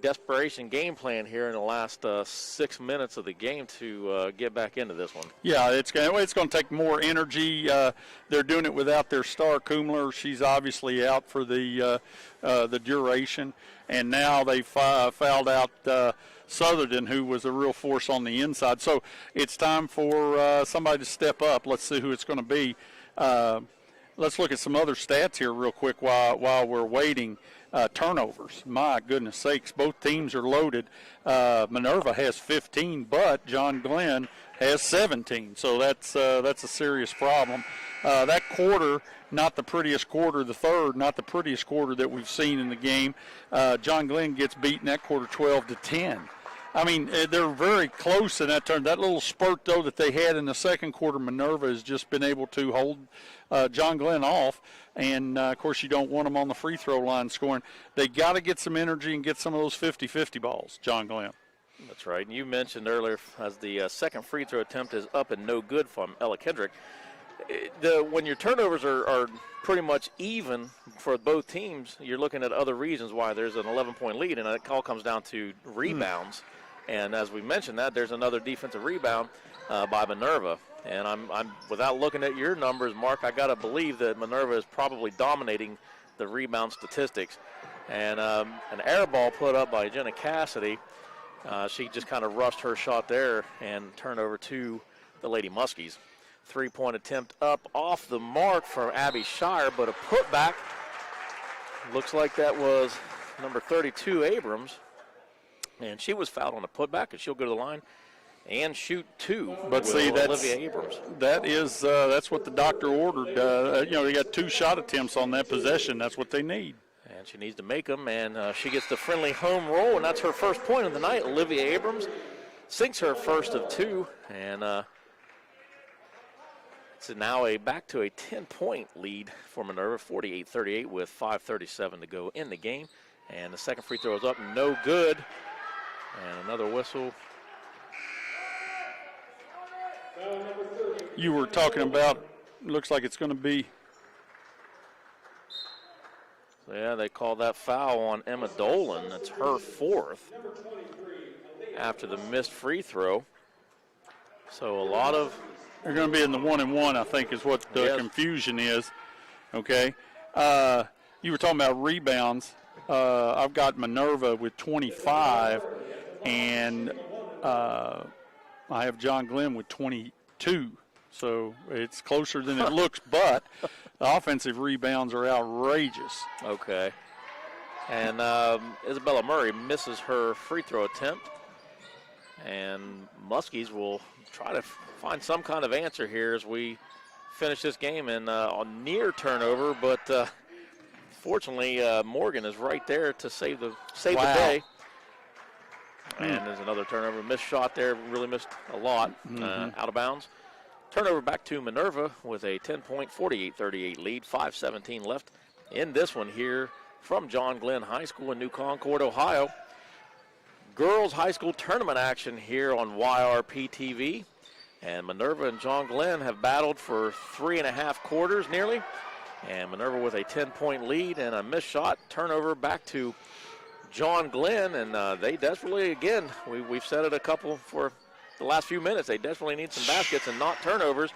desperation game plan here in the last 6 minutes of the game to get back into this one. Yeah, it's going to take more energy. They're doing it without their star Kumler. She's obviously out for the duration, and now they fouled out Southerton, who was a real force on the inside. So it's time for somebody to step up. Let's see who it's going to be. Let's look at some other stats here real quick while we're waiting. Turnovers. My goodness sakes, both teams are loaded. Minerva has 15, but John Glenn has 17. So that's a serious problem. That quarter, not the prettiest quarter. The third, not the prettiest quarter that we've seen in the game. John Glenn gets beaten that quarter 12-10. I mean, they're very close in that turn. That little spurt, though, that they had in the second quarter, Minerva has just been able to hold John Glenn off. And, of course, you don't want them on the free throw line scoring. They got to get some energy and get some of those 50-50 balls, John Glenn. That's right. And you mentioned earlier as the second free throw attempt is up and no good from Ella Kendrick. When your turnovers are pretty much even for both teams, you're looking at other reasons why there's an 11-point lead, and it all comes down to rebounds. And as we mentioned there's another defensive rebound by Minerva. And I'm without looking at your numbers, Mark, I got to believe that Minerva is probably dominating the rebound statistics. And an air ball put up by Jenna Cassidy. She just kind of rushed her shot there and turned over to the Lady Muskies. 3-point attempt up off the mark from Abby Shire, but a putback. Looks like that was number 32, Abrams. And she was fouled on a putback, and she'll go to the line and shoot two. But see, Olivia Abrams. That's what the doctor ordered. They got 2 shot attempts on that possession. That's what they need. And she needs to make them, and she gets the friendly home roll, and that's her first point of the night. Olivia Abrams sinks her first of 2, and it's now back to a 10-point lead for Minerva, 48-38 with 5:37 to go in the game. And the second free throw is up, no good. And another whistle. You were talking about, looks like it's going to be. Yeah, they called that foul on Emma Dolan. That's her 4th after the missed free throw. So a lot of. They're going to be in the 1-and-1, I think, is what the confusion is. Okay. You were talking about rebounds. I've got Minerva with 25, and I have John Glenn with 22. So it's closer than it looks, but the offensive rebounds are outrageous. Okay. And Isabella Murray misses her free throw attempt. And Muskies will try to find some kind of answer here as we finish this game. And on near turnover, but fortunately Morgan is right there to save the day. And there's another turnover. Missed shot there, really missed a lot, out of bounds. Turnover back to Minerva with a 10-point, 48-38 lead, 5:17 left in this one here from John Glenn High School in New Concord, Ohio. Girls high school tournament action here on YRP TV. And Minerva and John Glenn have battled for 3.5 quarters nearly. And Minerva with a 10-point lead and a missed shot. Turnover back to John Glenn, and they desperately, again, we've said it a couple for the last few minutes, they desperately need some baskets and not turnovers.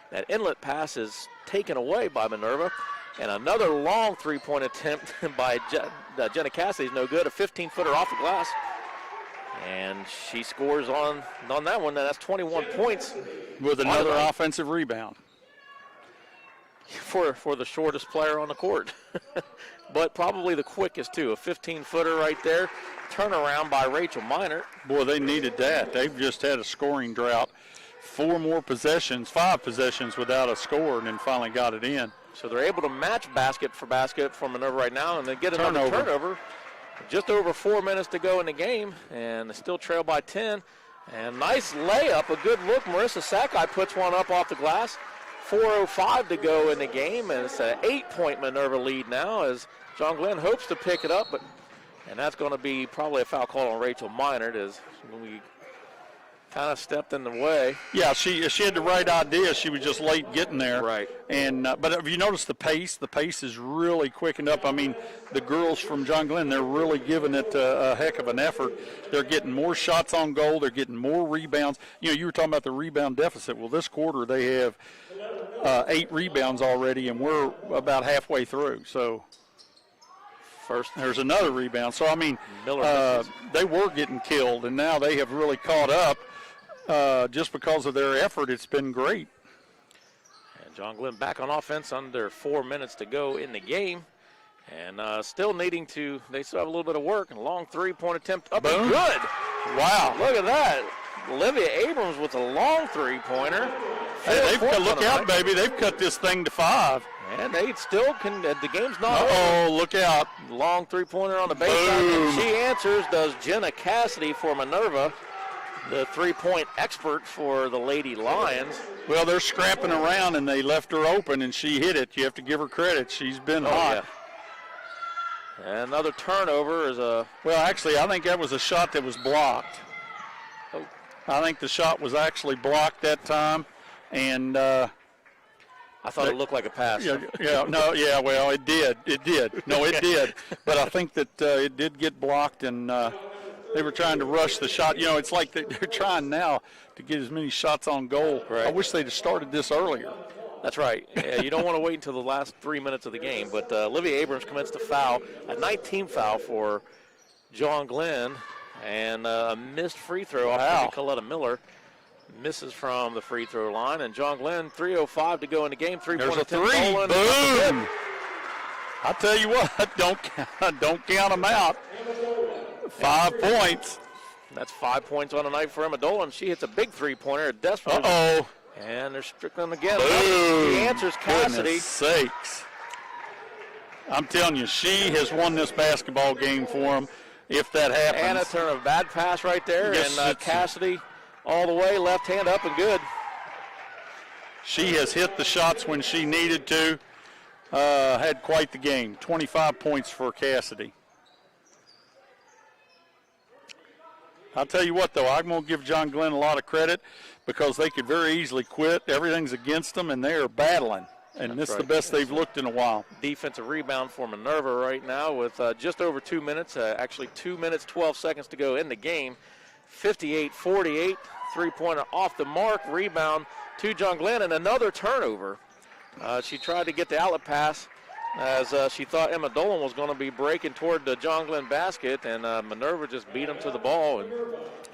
That inlet pass is taken away by Minerva, and another long 3-point attempt by Jenna Cassidy is no good, a 15-footer off the glass, and she scores on that one, and that's 21 points. With another offensive rebound. For the shortest player on the court. But probably the quickest, too. A 15-footer right there. Turnaround by Rachel Minor. Boy, they needed that. They've just had a scoring drought. 5 possessions without a score, and then finally got it in. So they're able to match basket for basket for Minerva right now, and they get another turnover. Just over 4 minutes to go in the game, and they still trail by 10. And nice layup, a good look. Marissa Sakai puts one up off the glass. 4:05 to go in the game, and it's an 8-point Minerva lead now as John Glenn hopes to pick it up, and that's going to be probably a foul call on Rachel Minor as we kind of stepped in the way. Yeah, she had the right idea. She was just late getting there. Right. And but have you noticed the pace? The pace is really quickened up. I mean, the girls from John Glenn, they're really giving it a heck of an effort. They're getting more shots on goal. They're getting more rebounds. You know, you were talking about the rebound deficit. Well, this quarter they have 8 rebounds already, and we're about halfway through. So First, there's another rebound. So, I mean, Miller they were getting killed, and now they have really caught up. Just because of their effort, it's been great. and John Glenn back on offense under 4 minutes to go in the game. And still needing to, they still have a little bit of work. And a long three-point attempt up and good. Wow. Look at that. Olivia Abrams with a long three-pointer. Hey, look out, baby. They've cut this thing to 5. And they still can, the game's not over. Uh-oh, look out. Long three-pointer on the baseline. And she answers, does Jenna Cassidy for Minerva, the three-point expert for the Lady Lions. Well, they're scrapping around, and they left her open, and she hit it. You have to give her credit. She's been hot. Yeah. And another turnover is a... Well, actually, I think that was a shot that was blocked. Oh. I think the shot was actually blocked that time, and I thought it looked like a pass. well, it did. It did. No, it did. But I think that it did get blocked, and they were trying to rush the shot. You know, it's like they're trying now to get as many shots on goal. Right. I wish they'd have started this earlier. That's right. Yeah, you don't want to wait until the last 3 minutes of the game. But Olivia Abrams commenced to foul, a 19th foul for John Glenn, and a missed free throw off Coletta Miller. Misses from the free throw line, and John Glenn, 3:05 to go in the game. There's a 3. Boom! I tell you what, don't count them out. 5 points. That's 5 points on the night for Emma Dolan. She hits a big three-pointer, a desperate. Uh-oh. And there's Strickland again. Boom. He answers Cassidy. Goodness sakes. I'm telling you, she has won this basketball game for them if that happens. And a turn of bad pass right there. Yes, and Cassidy all the way, left hand up and good. She has hit the shots when she needed to. Had quite the game. 25 points for Cassidy. I'll tell you what, though, I'm going to give John Glenn a lot of credit because they could very easily quit. Everything's against them, and they are battling. And this is the best they've looked in a while. Defensive rebound for Minerva right now with just over 2 minutes, actually 2 minutes, 12 seconds to go in the game. 58-48, three-pointer off the mark, rebound to John Glenn, and another turnover. She tried to get the outlet pass as she thought Emma Dolan was going to be breaking toward the John Glenn basket, and Minerva just beat him to the ball.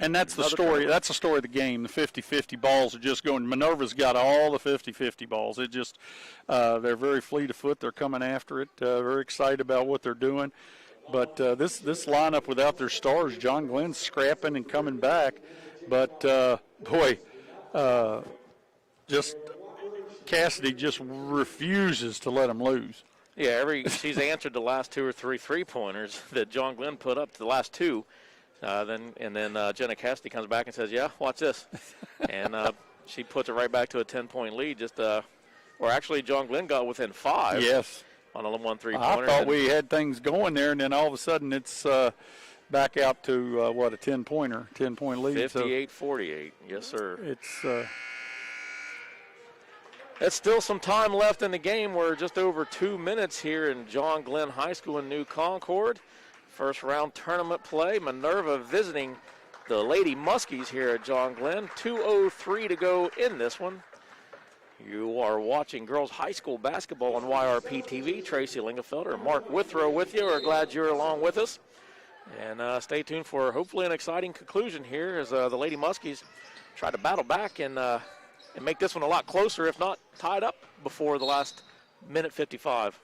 And that's the story. Turnover. That's the story of the game. The 50-50 balls are just going. Minerva's got all the 50-50 balls. It just they're very fleet of foot. They're coming after it. Very excited about what they're doing. But this lineup without their stars, John Glenn's scrapping and coming back. But just Cassidy just refuses to let them lose. Yeah, she's answered the last 2 or 3 3-pointers that John Glenn put up, the last 2. Then Jenna Cassidy comes back and says, "Yeah, watch this," and she puts it right back to a 10-point lead. Or actually, John Glenn got within 5. Yes. On a 1 3-pointer. I thought we had things going there, and then all of a sudden it's back out to a 10-pointer, 10-point lead. 58-48. Yes, sir. It's still some time left in the game. We're just over 2 minutes here in John Glenn High School in New Concord. First round tournament play. Minerva visiting the Lady Muskies here at John Glenn. 2:03 to go in this one. You are watching girls high school basketball on YRP TV. Tracy Lingenfelder and Mark Withrow with you. We're glad you're along with us. And stay tuned for hopefully an exciting conclusion here as the Lady Muskies try to battle back and make this one a lot closer, if not tied up before the last minute 55.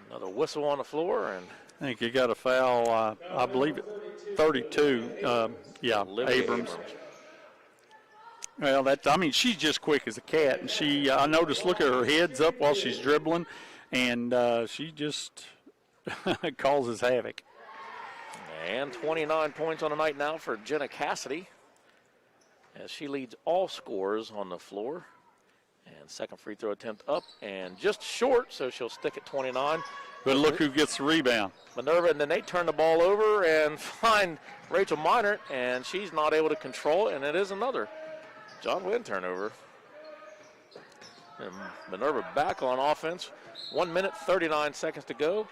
Another whistle on the floor. And I think you got a foul, I believe it, 32. Abrams. Well, she's just quick as a cat, and I noticed, look at her head's up while she's dribbling, and she just causes havoc. And 29 points on the night now for Jenna Cassidy, as she leads all scorers on the floor. And second free throw attempt up and just short, so she'll stick at 29. But look who gets the rebound. Minerva, and then they turn the ball over and find Rachel Minert, and she's not able to control it, and it is another John Glenn turnover. And Minerva back on offense. 1 minute, 39 seconds to go.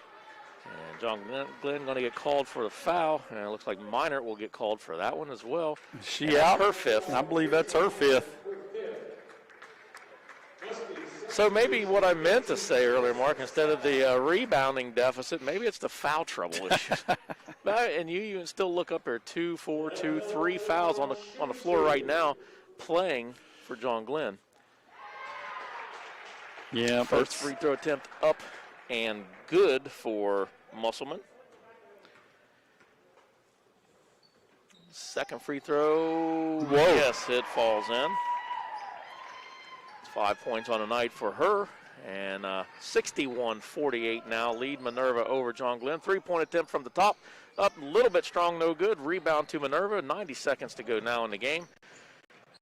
And John Glenn going to get called for the foul, and it looks like Minert will get called for that one as well. She out. Her fifth. I believe that's her fifth. So maybe what I meant to say earlier, Mark, instead of the rebounding deficit, maybe it's the foul trouble issue. And you even still look up there, 2, 4, 2, 3 fouls on the floor right now, playing for John Glenn. Yeah, first free throw attempt up and good for Musselman. Second free throw. Whoa. Yes, it falls in. 5 points on the night for her, and 61-48 now, lead Minerva over John Glenn. 3-point attempt from the top, up a little bit strong, no good. Rebound to Minerva, 90 seconds to go now in the game.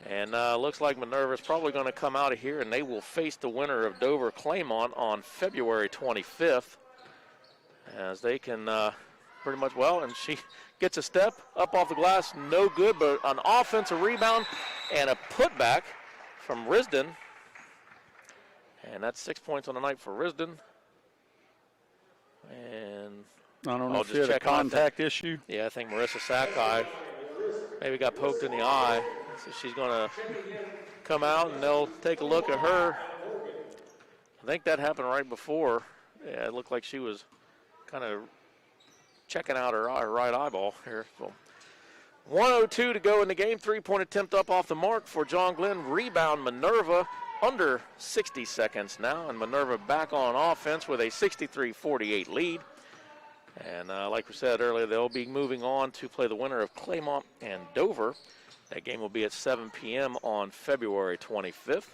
And looks like Minerva is probably going to come out of here, and they will face the winner of Dover-Claymont on February 25th, as they can pretty much, and she gets a step up off the glass, no good, but an offensive rebound and a putback from Risden. And that's 6 points on the night for Risden. And I don't know if she had a contact issue. Yeah, I think Marissa Sakai maybe got poked in the eye. So she's going to come out, and they'll take a look at her. I think that happened right before. Yeah, it looked like she was kind of checking out her right eyeball here. So 1:02 to go in the game. 3-point attempt up off the mark for John Glenn. Rebound Minerva. Under 60 seconds now, and Minerva back on offense with a 63-48 lead. And like we said earlier, they'll be moving on to play the winner of Claymont and Dover. That game will be at 7 p.m. on February 25th.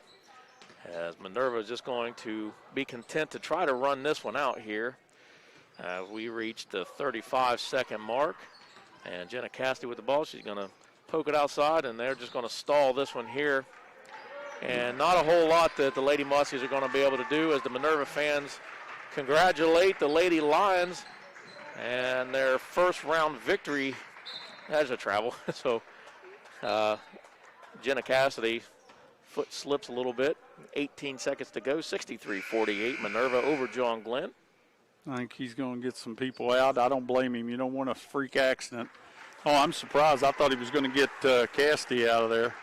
As Minerva is just going to be content to try to run this one out here. We reached the 35-second mark, and Jenna Cassidy with the ball. She's going to poke it outside, and they're just going to stall this one here. And not a whole lot that the Lady Muskies are going to be able to do, as the Minerva fans congratulate the Lady Lions and their first round victory as a travel. So Jenna Cassidy, foot slips a little bit. 18 seconds to go, 63-48. Minerva over John Glenn. I think he's going to get some people out. I don't blame him. You don't want a freak accident. Oh, I'm surprised. I thought he was going to get Cassidy out of there.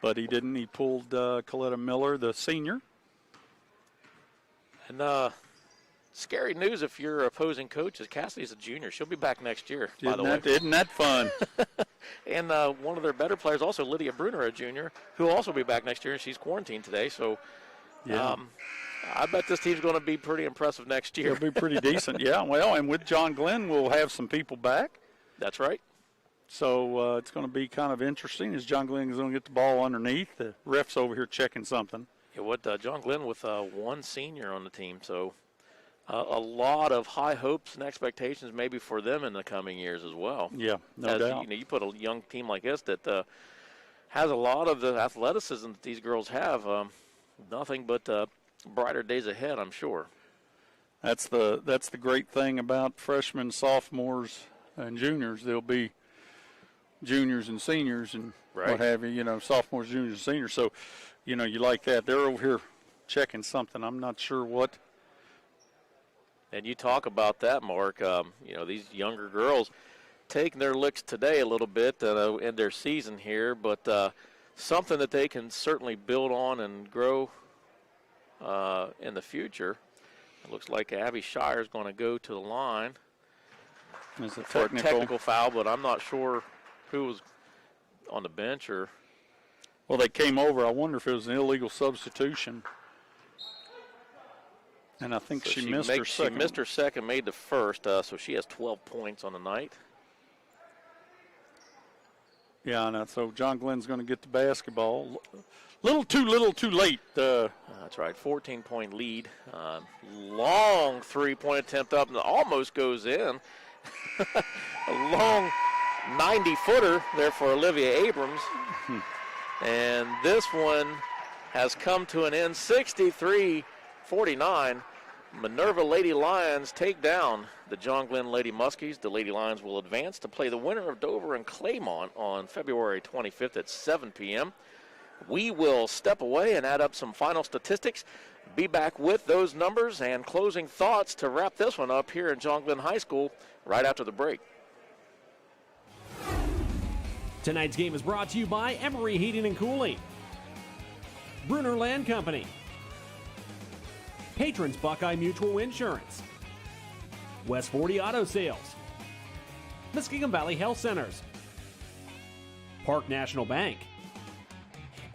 But he didn't. He pulled Coletta Miller, the senior. And scary news if you're opposing coach is Cassidy's a junior. She'll be back next year, by the way. Isn't that fun? And one of their better players, also Lydia Bruner, a junior, who will also be back next year, and she's quarantined today. So yeah. I bet this team's going to be pretty impressive next year. It'll be pretty decent, yeah. Well, and with John Glenn, we'll have some people back. That's right. So it's going to be kind of interesting as John Glenn is going to get the ball underneath. The ref's over here checking something. Yeah, John Glenn with one senior on the team. So a lot of high hopes and expectations maybe for them in the coming years as well. Yeah, no doubt. You put a young team like this that has a lot of the athleticism that these girls have. Nothing but brighter days ahead, I'm sure. That's the great thing about freshmen, sophomores, and juniors. They'll be juniors and seniors and what have you, sophomores, juniors, and seniors. So, you like that. They're over here checking something. I'm not sure what. And you talk about that, Mark. These younger girls taking their licks today a little bit in their season here, but something that they can certainly build on and grow in the future. It looks like Abby Shire is going to go to the line for a technical foul, but I'm not sure who was on the bench or. Well, they came over. I wonder if it was an illegal substitution. And I think she missed her second. She missed her second, made the first, so she has 12 points on the night. Yeah, I know. So John Glenn's going to get the basketball. Little too late. That's right, 14-point lead. Long three-point attempt up and almost goes in. A long 90-footer there for Olivia Abrams. And this one has come to an end, 63-49. Minerva Lady Lions take down the John Glenn Lady Muskies. The Lady Lions will advance to play the winner of Dover and Claymont on February 25th at 7 p.m. We will step away and add up some final statistics, be back with those numbers and closing thoughts to wrap this one up here in John Glenn High School right after the break. Tonight's game is brought to you by Emery Heating and Cooling, Bruner Land Company, Patrons Buckeye Mutual Insurance, West 40 Auto Sales, Muskingum Valley Health Centers, Park National Bank,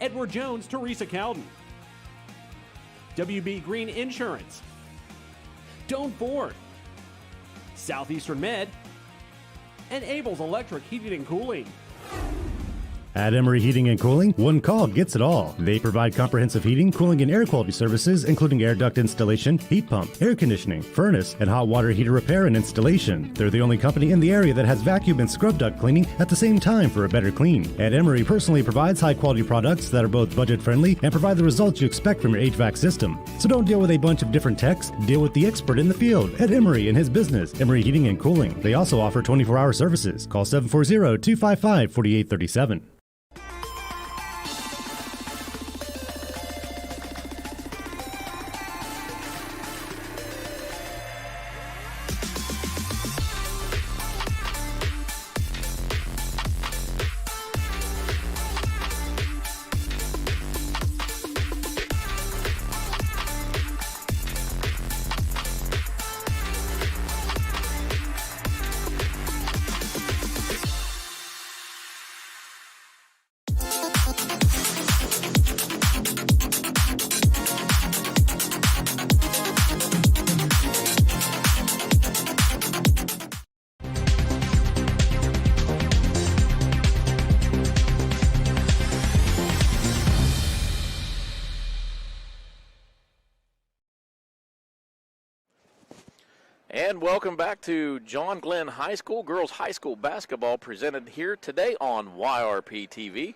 Edward Jones, Teresa Cowden, WB Green Insurance, Doan Ford, Southeastern Med, and Abel's Electric Heating and Cooling. At Emery Heating and Cooling, one call gets it all. They provide comprehensive heating, cooling, and air quality services, including air duct installation, heat pump, air conditioning, furnace, and hot water heater repair and installation. They're the only company in the area that has vacuum and scrub duct cleaning at the same time for a better clean. At Emery personally provides high-quality products that are both budget-friendly and provide the results you expect from your HVAC system. So don't deal with a bunch of different techs, deal with the expert in the field at Emery and his business, Emery Heating and Cooling. They also offer 24-hour services. Call 740-255-4837. And welcome back to John Glenn High School, girls high school basketball presented here today on YRP TV.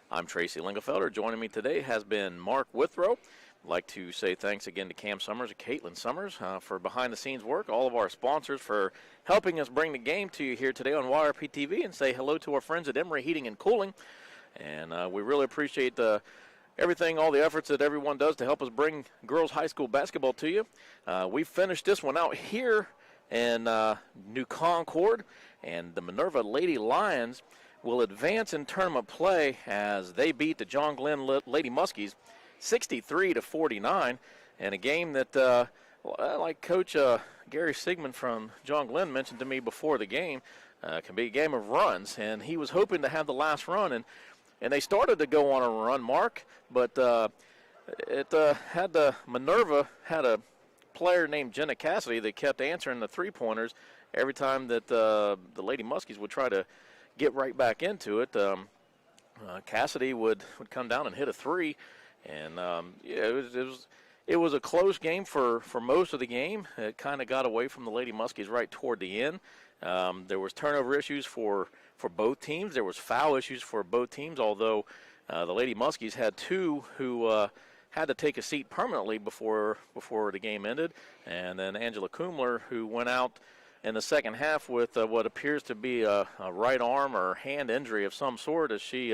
I'm Tracy Lingelfelder. Joining me today has been Mark Withrow. I'd like to say thanks again to Cam Summers and Caitlin Summers for behind-the-scenes work, all of our sponsors for helping us bring the game to you here today on YRP TV, and say hello to our friends at Emery Heating and Cooling. And we really appreciate everything, all the efforts that everyone does to help us bring girls high school basketball to you. We finished this one out here in New Concord, and the Minerva Lady Lions will advance in tournament play as they beat the John Glenn Lady Muskies 63-49, and a game that, like Coach Gary Sigmund from John Glenn mentioned to me before the game, can be a game of runs, and he was hoping to have the last run, and they started to go on a run, Mark, but Minerva had a player named Jenna Cassidy that kept answering the three-pointers every time that the Lady Muskies would try to get right back into it. Cassidy would come down and hit a three, and it was a close game for most of the game. It kind of got away from the Lady Muskies right toward the end. There was turnover issues for both teams. There was foul issues for both teams, although the Lady Muskies had two who had to take a seat permanently before the game ended. And then Angela Kumler, who went out in the second half with what appears to be a right arm or hand injury of some sort, as she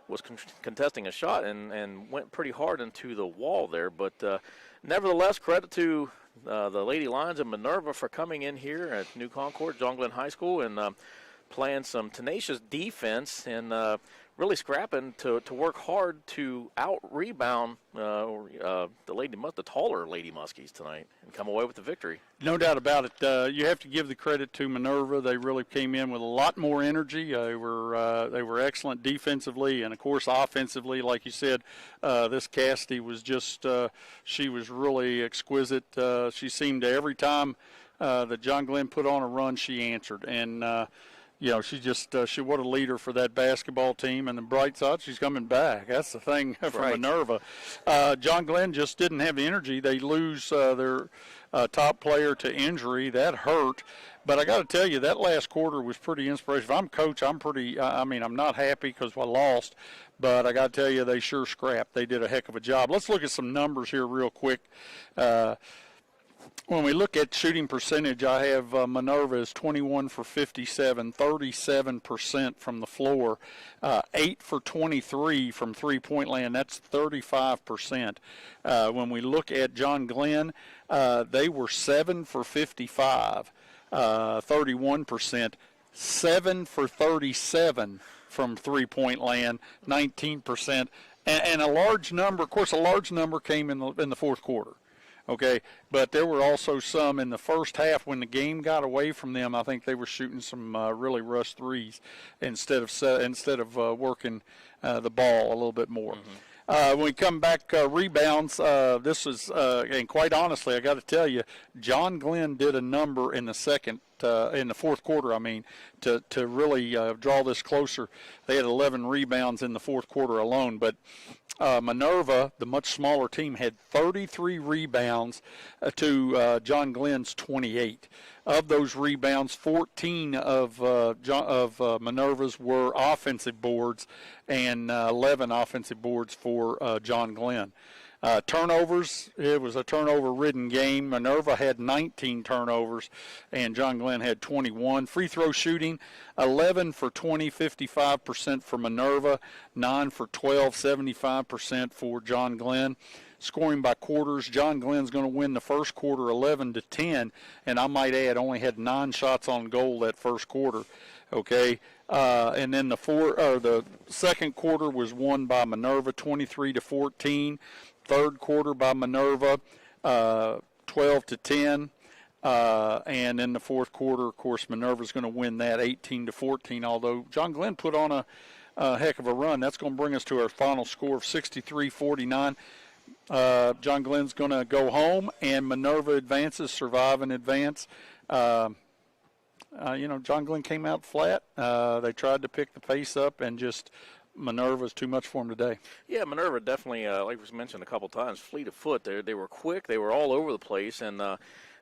was contesting a shot and went pretty hard into the wall there. But nevertheless, credit to the Lady Lions of Minerva for coming in here at New Concord, John Glenn High School, and playing some tenacious defense and really scrapping to work hard to out-rebound the taller Lady Muskies tonight and come away with the victory. No doubt about it. You have to give the credit to Minerva. They really came in with a lot more energy. They were excellent defensively, and of course offensively, like you said. This Cassidy was just she was really exquisite. She seemed to, every time that John Glenn put on a run, she answered, and she just what a leader for that basketball team. And the bright side, she's coming back. That's the thing from right. Minerva. John Glenn just didn't have the energy. They lose their top player to injury. That hurt. But I got to tell you, that last quarter was pretty inspirational. If I'm coach, I'm pretty. I'm not happy because I lost, but I got to tell you, they sure scrapped. They did a heck of a job. Let's look at some numbers here real quick. When we look at shooting percentage, I have Minerva is 21 for 57, 37% from the floor, 8 for 23 from three-point land. That's 35%. When we look at John Glenn, they were 7 for 55, 31%, 7 for 37 from three-point land, 19%, and a large number. Of course, a large number came in the fourth quarter. Okay, but there were also some in the first half when the game got away from them. I think they were shooting some really rush threes instead of working the ball a little bit more. When we come back, rebounds, this is, and quite honestly, I got to tell you, John Glenn did a number in the fourth quarter, to really draw this closer. They had 11 rebounds in the fourth quarter alone, but Minerva, the much smaller team, had 33 rebounds to John Glenn's 28. Of those rebounds, 14 of Minerva's were offensive boards, and 11 offensive boards for John Glenn. Turnovers, it was a turnover-ridden game. Minerva had 19 turnovers, and John Glenn had 21. Free throw shooting, 11 for 20, 55% for Minerva, 9 for 12, 75% for John Glenn. Scoring by quarters, John Glenn's going to win the first quarter 11-10, and I might add only had 9 shots on goal that first quarter. Okay, and then the second quarter was won by Minerva 23-14. Third quarter by Minerva 12-10. And in the fourth quarter, of course, Minerva's going to win that 18-14, although John Glenn put on a heck of a run. That's going to bring us to our final score of 63-49. John Glenn's going to go home, and Minerva advances, survive and advance. John Glenn came out flat. They tried to pick the pace up, and just Minerva's too much for him today. Yeah, Minerva definitely, like was mentioned a couple times, fleet of foot. They were quick. They were all over the place, and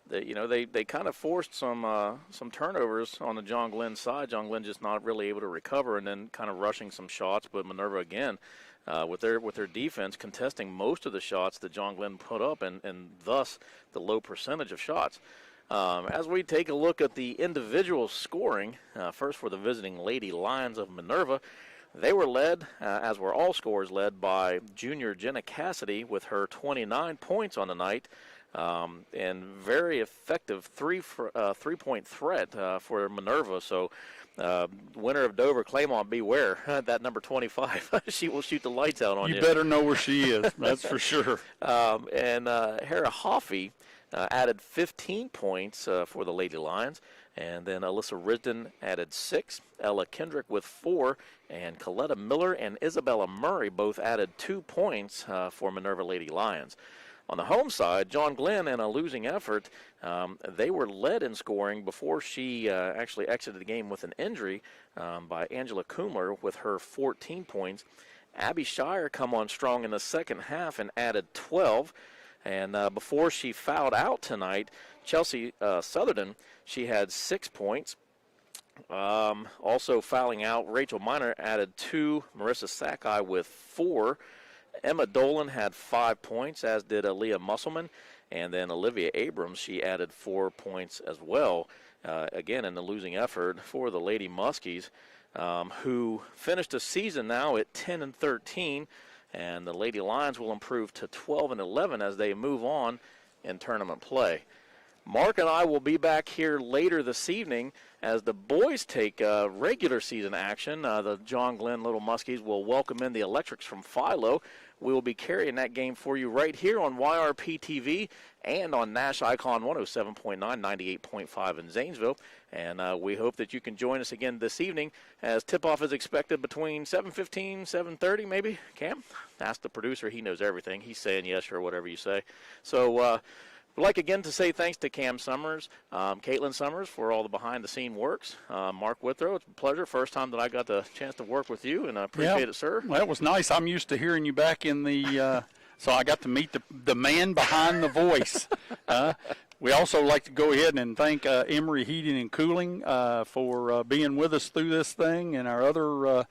they kind of forced some turnovers on the John Glenn side. John Glenn just not really able to recover, and then kind of rushing some shots. But Minerva again, with their defense, contesting most of the shots that John Glenn put up, and thus the low percentage of shots. As we take a look at the individual scoring, first for the visiting Lady Lions of Minerva, they were led, as were all scores, led by junior Jenna Cassidy with her 29 points on the night, and very effective three-point threat for Minerva. So winner of Dover, Claymont, beware. That number 25, she will shoot the lights out on you. You better know where she is, that's for sure. And Hera Hoffey added 15 points for the Lady Lions. And then Alyssa Risden added 6, Ella Kendrick with 4, and Coletta Miller and Isabella Murray both added 2 points for Minerva Lady Lions. On the home side, John Glenn, in a losing effort, they were led in scoring before she actually exited the game with an injury by Angela Kumler with her 14 points. Abby Shire come on strong in the second half and added 12. And before she fouled out tonight, Chelsea Southerton, she had 6 points. Also fouling out, Rachel Miner added 2, Marissa Sakai with 4. Emma Dolan had 5 points, as did Aaliyah Musselman. And then Olivia Abrams, she added 4 points as well. Again, in the losing effort for the Lady Muskies, who finished the season now at 10-13. And the Lady Lions will improve to 12-11 as they move on in tournament play. Mark and I will be back here later this evening as the boys take regular season action. The John Glenn Little Muskies will welcome in the Electrics from Philo. We will be carrying that game for you right here on YRP TV and on Nash Icon 107.9, 98.5 in Zanesville. And we hope that you can join us again this evening as tip-off is expected between 7:15, 7:30 maybe. Cam? Ask the producer. He knows everything. He's saying yes or whatever you say. So we'd like again to say thanks to Cam Summers, Caitlin Summers for all the behind-the-scene works. Mark Withrow, it's a pleasure. First time that I got the chance to work with you, and I appreciate it, sir. Well, that was nice. I'm used to hearing you back in the so I got to meet the man behind the voice. We also like to go ahead and thank Emery Heating and Cooling for being with us through this thing, and our other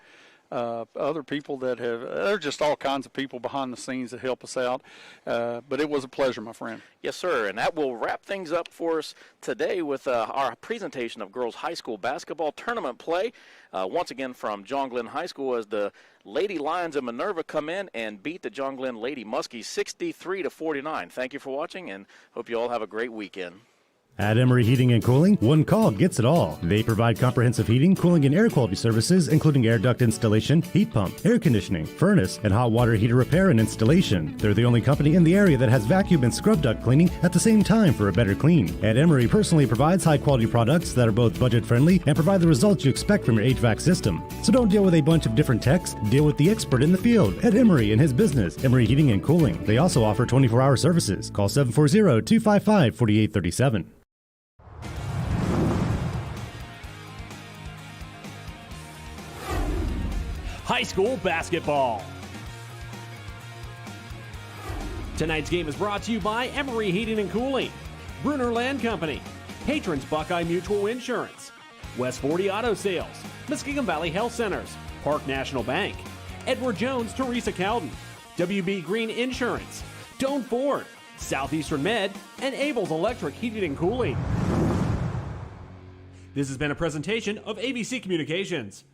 other people that have, there are just all kinds of people behind the scenes that help us out. But it was a pleasure, my friend. Yes, sir. And that will wrap things up for us today with our presentation of girls high school basketball tournament play. Once again from John Glenn High School, as the Lady Lions of Minerva come in and beat the John Glenn Lady Muskies 63-49. Thank you for watching, and hope you all have a great weekend. At Emery Heating and Cooling, one call gets it all. They provide comprehensive heating, cooling, and air quality services, including air duct installation, heat pump, air conditioning, furnace, and hot water heater repair and installation. They're the only company in the area that has vacuum and scrub duct cleaning at the same time for a better clean. At Emery personally provides high-quality products that are both budget-friendly and provide the results you expect from your HVAC system. So don't deal with a bunch of different techs, deal with the expert in the field at Emery and his business, Emery Heating and Cooling. They also offer 24-hour services. Call 740-255-4837. High school basketball. Tonight's game is brought to you by Emery Heating and Cooling, Bruner Land Company, Patrons Buckeye Mutual Insurance, West 40 Auto Sales, Muskegon Valley Health Centers, Park National Bank, Edward Jones, Teresa Cowden, WB Green Insurance, Doan Ford, Southeastern Med, and Abel's Electric Heating and Cooling. This has been a presentation of ABC Communications.